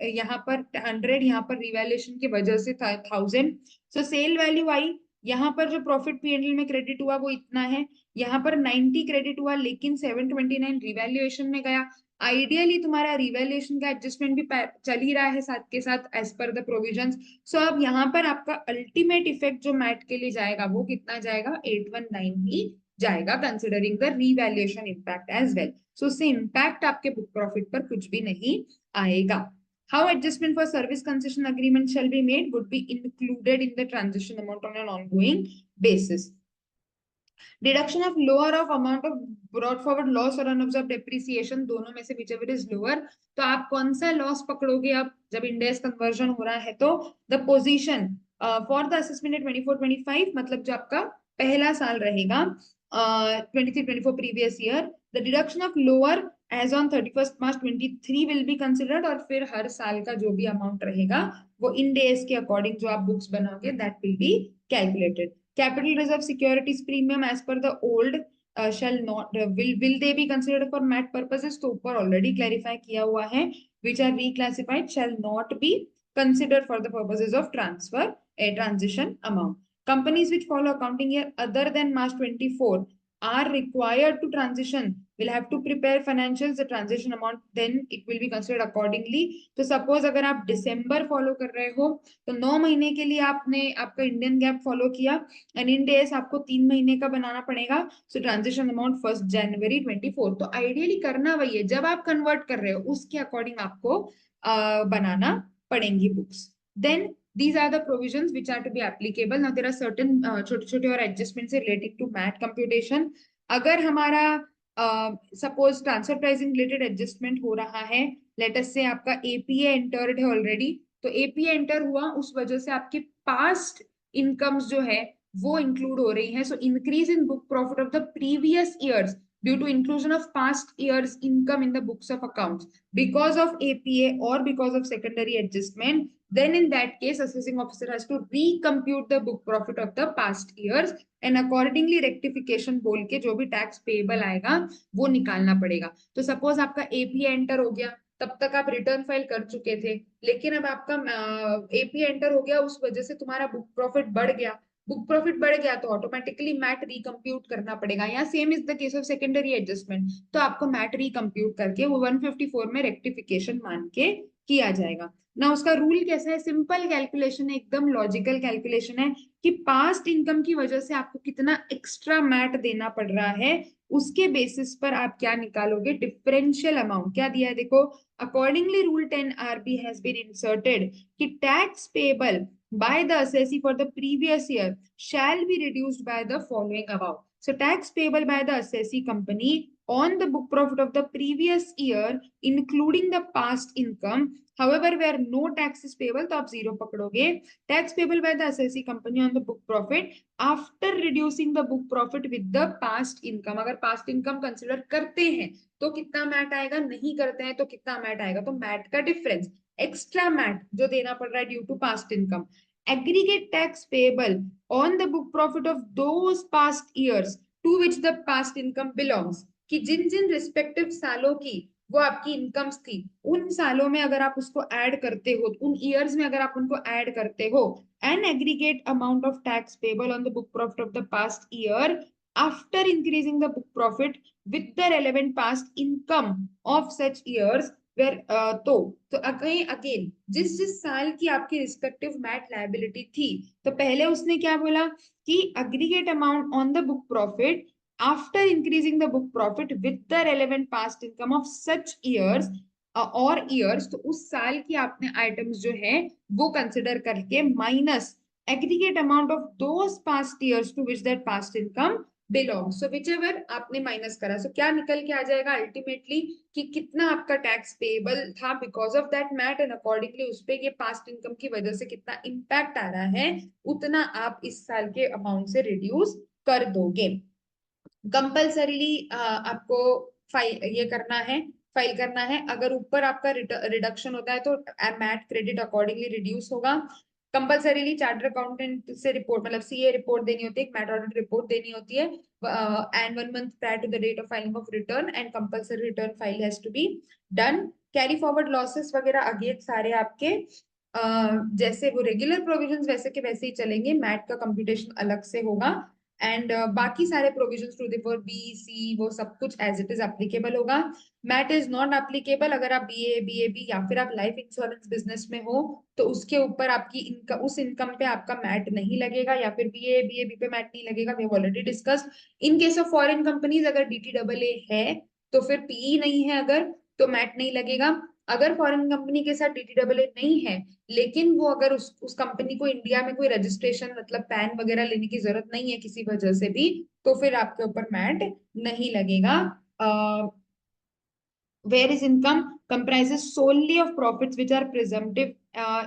यहाँ पर 100, यहाँ पर रिवैल्यूएशन की वजह से था 1000. सो सेल वैल्यू आई, यहाँ पर जो प्रॉफिट पीएनएल में क्रेडिट हुआ वो इतना है, यहाँ पर 90 क्रेडिट हुआ लेकिन 729 रिवैल्यूएशन में गया. आइडियली तुम्हारा रिवैल्यूएशन का एडजस्टमेंट भी चल ही रहा है साथ के साथ एज पर द प्रोविजंस. सो अब यहाँ पर आपका अल्टीमेट इफेक्ट जो मैट के लिए जाएगा वो कितना जाएगा, 819 ही जाएगा, considering the revaluation impact as well. So उससे इम्पैक्ट आपके बुक प्रॉफिट पर कुछ भी नहीं आएगा. How adjustment for service concession agreement shall be made would be included in the transition amount on an ongoing basis. Deduction of lower of amount of brought forward loss और unobserved depreciation, दोनों में से whichever is lower, तो आप कौन सा loss पकड़ोगे अब जब इंडेक्स कन्वर्जन हो रहा है. तो the position for the assessment 24-25, मतलब जो आपका पहला साल रहेगा 23-24 previous year, the deduction of lower as on 31st March 23 will be considered, और फिर हर साल का जो भी अमाउंट रहेगा वो इन डेज के अकॉर्डिंग जो आप बुक्स बनाओगे that will be calculated. Capital reserve securities premium as per the old shall not will they be considered for MAT purposes, तो ऊपर already clarify किया हुआ है, which are reclassified shall not be considered for the purposes of transfer a transition amount. Companies which follow accounting year other than March 24 are required to transition will have to prepare financials, the transition amount then it will be considered accordingly. तो suppose अगर आप दिसंबर follow कर रहे हो तो 9 महीने के लिए आपने आपका इंडियन गैप फॉलो किया एंड इन डेज आपको 3 महीने का बनाना पड़ेगा. सो ट्रांजिशन अमाउंट 1 जनवरी 24. तो आइडियली करना वही है, जब आप कन्वर्ट कर रहे हो उसके अकॉर्डिंग आपको बनाना पड़ेंगी books. Then these are the provisions which are to be applicable. Now there are certain छोटे-छोटे और adjustments related to MAT computation. अगर हमारा suppose transfer pricing related adjustment हो रहा है, लेट अस से आपका एपीए एंटर्ड है ऑलरेडी, तो एपीए एंटर हुआ उस वजह से आपके पास्ट इनकम्स जो है वो इंक्लूड हो रही है. So increase in book profit of the previous years due to inclusion of past years income in the books of accounts because of APA or because of secondary adjustment, then in that case assessing officer has to recompute the book profit of the past years and accordingly rectification बोल के जो भी tax payable आएगा वो निकालना पड़ेगा. तो suppose आपका APA एंटर हो गया तब तक आप रिटर्न फाइल कर चुके थे, लेकिन अब आपका एपी एंटर हो गया, उस वजह से तुम्हारा बुक प्रॉफिट बढ़ गया। बुक प्रॉफिट बढ़ गया तो ऑटोमेटिकली मैट रिकम्प्यूट करना पड़ेगा, या same is the case of secondary adjustment, तो आपको मैट रिकम्प्यूट करके वो 154 में रेक्टिफिकेशन मान के किया जाएगा ना। उसका रूल कैसा है, सिंपल कैलकुलेशन है, एकदम लॉजिकल कैलकुलेशन है कि पास्ट इनकम की वजह से आपको कितना एक्स्ट्रा मैट देना पड़ रहा है, उसके बेसिस पर आप क्या निकालोगे, डिफरेंशियल अमाउंट। क्या दिया है देखो, accordingly rule 10 RB has been inserted कि tax payable by the assessee for the previous year shall be reduced by the following above. So tax payable by the assessee company on the book profit of the previous year including the past income, however where no tax is payable तो आप zero पकड़ोगे। tax payable by the assessee company on the book profit after reducing the book profit with the past income, अगर past income consider करते हैं तो कितना mat आएगा, नहीं करते हैं तो कितना मैट आएगा, तो मैट का डिफरेंस, एक्स्ट्रा मैट जो देना पड़ रहा है due to past income. Aggregate tax payable on the book profit of those past years to which the past income belongs, कि जिन जिन रिस्पेक्टिव सालों की वो आपकी इनकम्स थी, उन सालों में अगर आप उसको ऐड करते हो, उन ईयर्स में अगर आप उनको ऐड करते हो, an aggregate amount of tax payable on the book profit of the past year after increasing the book profit with the relevant past income of such years where तो अगेन जिस साल की आपकी रिस्पेक्टिव मैट लायबिलिटी थी, तो पहले उसने क्या बोला कि aggregate amount on the book profit after increasing the book profit with the relevant past income of such years और ईयर्स, तो उस साल की आपने आइटम्स जो है वो कंसिडर करके minus aggregate amount of those past years to which that past income belong. So whichever आपने माइनस करा, सो क्या निकल के आ जाएगा अल्टीमेटली कि कितना आपका टैक्स पेबल था because of that MAT, and accordingly उस पे ये पास्ट इनकम की वजह से कितना इंपैक्ट आ रहा है, उतना आप इस साल के अमाउंट से रिड्यूस कर दोगे। कंपल्सरीली आपको फाइल ये करना है, फाइल करना है। अगर ऊपर आपका रिडक्शन होता है तो मैट क्रेडिट अकॉर्डिंगली रिड्यूस होगा। कंपल्सरीली चार्टर अकाउंटेंट से रिपोर्ट, मतलब सीए रिपोर्ट देनी होती है, एक मैट ऑडिट रिपोर्ट देनी होती है, and 1 month prior to the date of filing of return, and compulsory return file has to be done. Carry forward losses वगैरह अगेन सारे आपके जैसे वो रेगुलर प्रोविजंस वैसे के वैसे ही चलेंगे, मैट का कंप्यूटेशन अलग से होगा, एंड बाकी सारे provisions to the B C वो सब कुछ एज इट इज एप्लीकेबल होगा। मैट इज नॉट एप्लीकेबल अगर आप बीए या फिर आप लाइफ इंश्योरेंस बिजनेस में हो, तो उसके ऊपर आपकी इनकम, उस इनकम पे आपका मैट नहीं लगेगा, या फिर बी पे मैट नहीं लगेगा, we have already discussed. In case of foreign companies अगर डीटीडब्ल्यूए है तो फिर पीई नहीं है अगर, तो मैट नहीं लगेगा। अगर फॉरेन कंपनी के साथ डीटीडब्ल्यूए नहीं है, लेकिन वो अगर उस कंपनी को इंडिया में कोई रजिस्ट्रेशन मतलब पैन वगैरह लेने की जरूरत नहीं है किसी वजह से भी, तो फिर आपके ऊपर मैट नहीं लगेगा। whereas income comprises solely of profits which are presumptive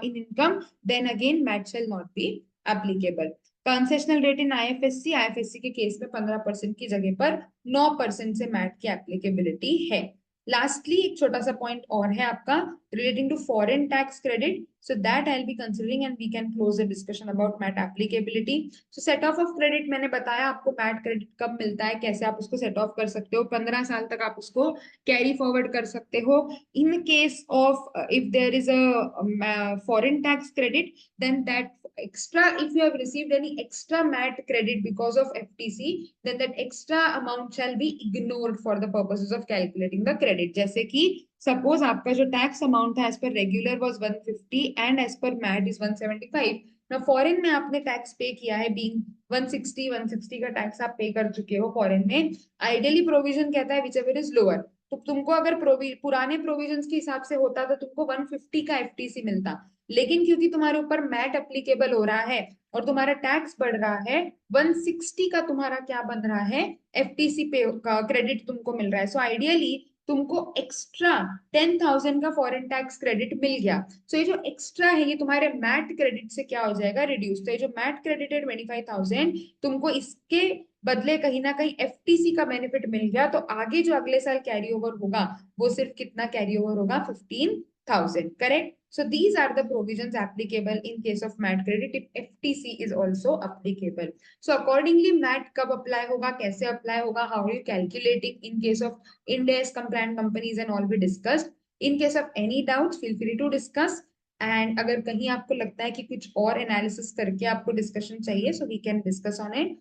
in income, then again MAT shall not be applicable. Concessional rate in IFSC के केस में 15% की जगह पर 9% से मैट की एप्लीकेबिलिटी है। लास्टली एक छोटा सा पॉइंट और है आपका relating to foreign tax credit, so that I will be considering and we can close the discussion about MAT applicability. So set off credit मैंने बताया आपको मैट क्रेडिट कब मिलता है, कैसे आप उसको सेट ऑफ कर सकते हो, 15 साल तक आप उसको कैरी फॉरवर्ड कर सकते हो। In case of if there is a foreign tax credit, then that extra, if you have received any extra MAT credit because of FTC, then that extra amount shall be ignored for the purposes of calculating the credit. जैसे कि suppose आपका जो tax amount था as per regular was 150 and as per MAT is 175, ना foreign में आपने tax पे किया है, बीइंग 160 का टैक्स आप पे कर चुके हो फॉरेन में। आइडियली प्रोविजन कहता है विच एवर इज लोअर, तो तुमको अगर पुराने प्रोविजंस के हिसाब से होता तो तुमको 150 का एफटीसी मिलता, लेकिन क्योंकि तुम्हारे ऊपर मैट एप्लीकेबल हो रहा है और तुम्हारा टैक्स बढ़ रहा है, 160 का तुम्हारा क्या बन रहा है, एफटीसी पे का क्रेडिट तुमको मिल रहा है। सो आइडियली तुमको एक्स्ट्रा 10,000 का फॉरेन टैक्स क्रेडिट मिल गया। सो ये जो एक्स्ट्रा है ये तुम्हारे मैट क्रेडिट से क्या हो जाएगा, रिड्यूस। तो ये जो मैट क्रेडिट है 25,000, तुमको इसके बदले कहीं ना कहीं एफटीसी का बेनिफिट मिल गया, तो आगे जो अगले साल कैरी ओवर होगा वो सिर्फ कितना कैरी ओवर होगा, 15,000, correct. So these are the provisions applicable in case of MAT credit if FTC is also applicable. So accordingly MAT कब apply होगा, कैसे apply होगा, how are you calculating in case of Ind AS compliant companies and all we discussed. In case of any doubts, feel free to discuss. And अगर कहीं आपको लगता है कि कुछ और एनालिसिस करके आपको डिस्कशन चाहिए, so we can discuss on it.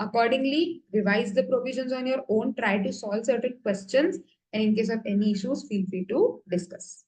Accordingly, revise the provisions on your own, try to solve certain questions, and in case of any issues, feel free to discuss.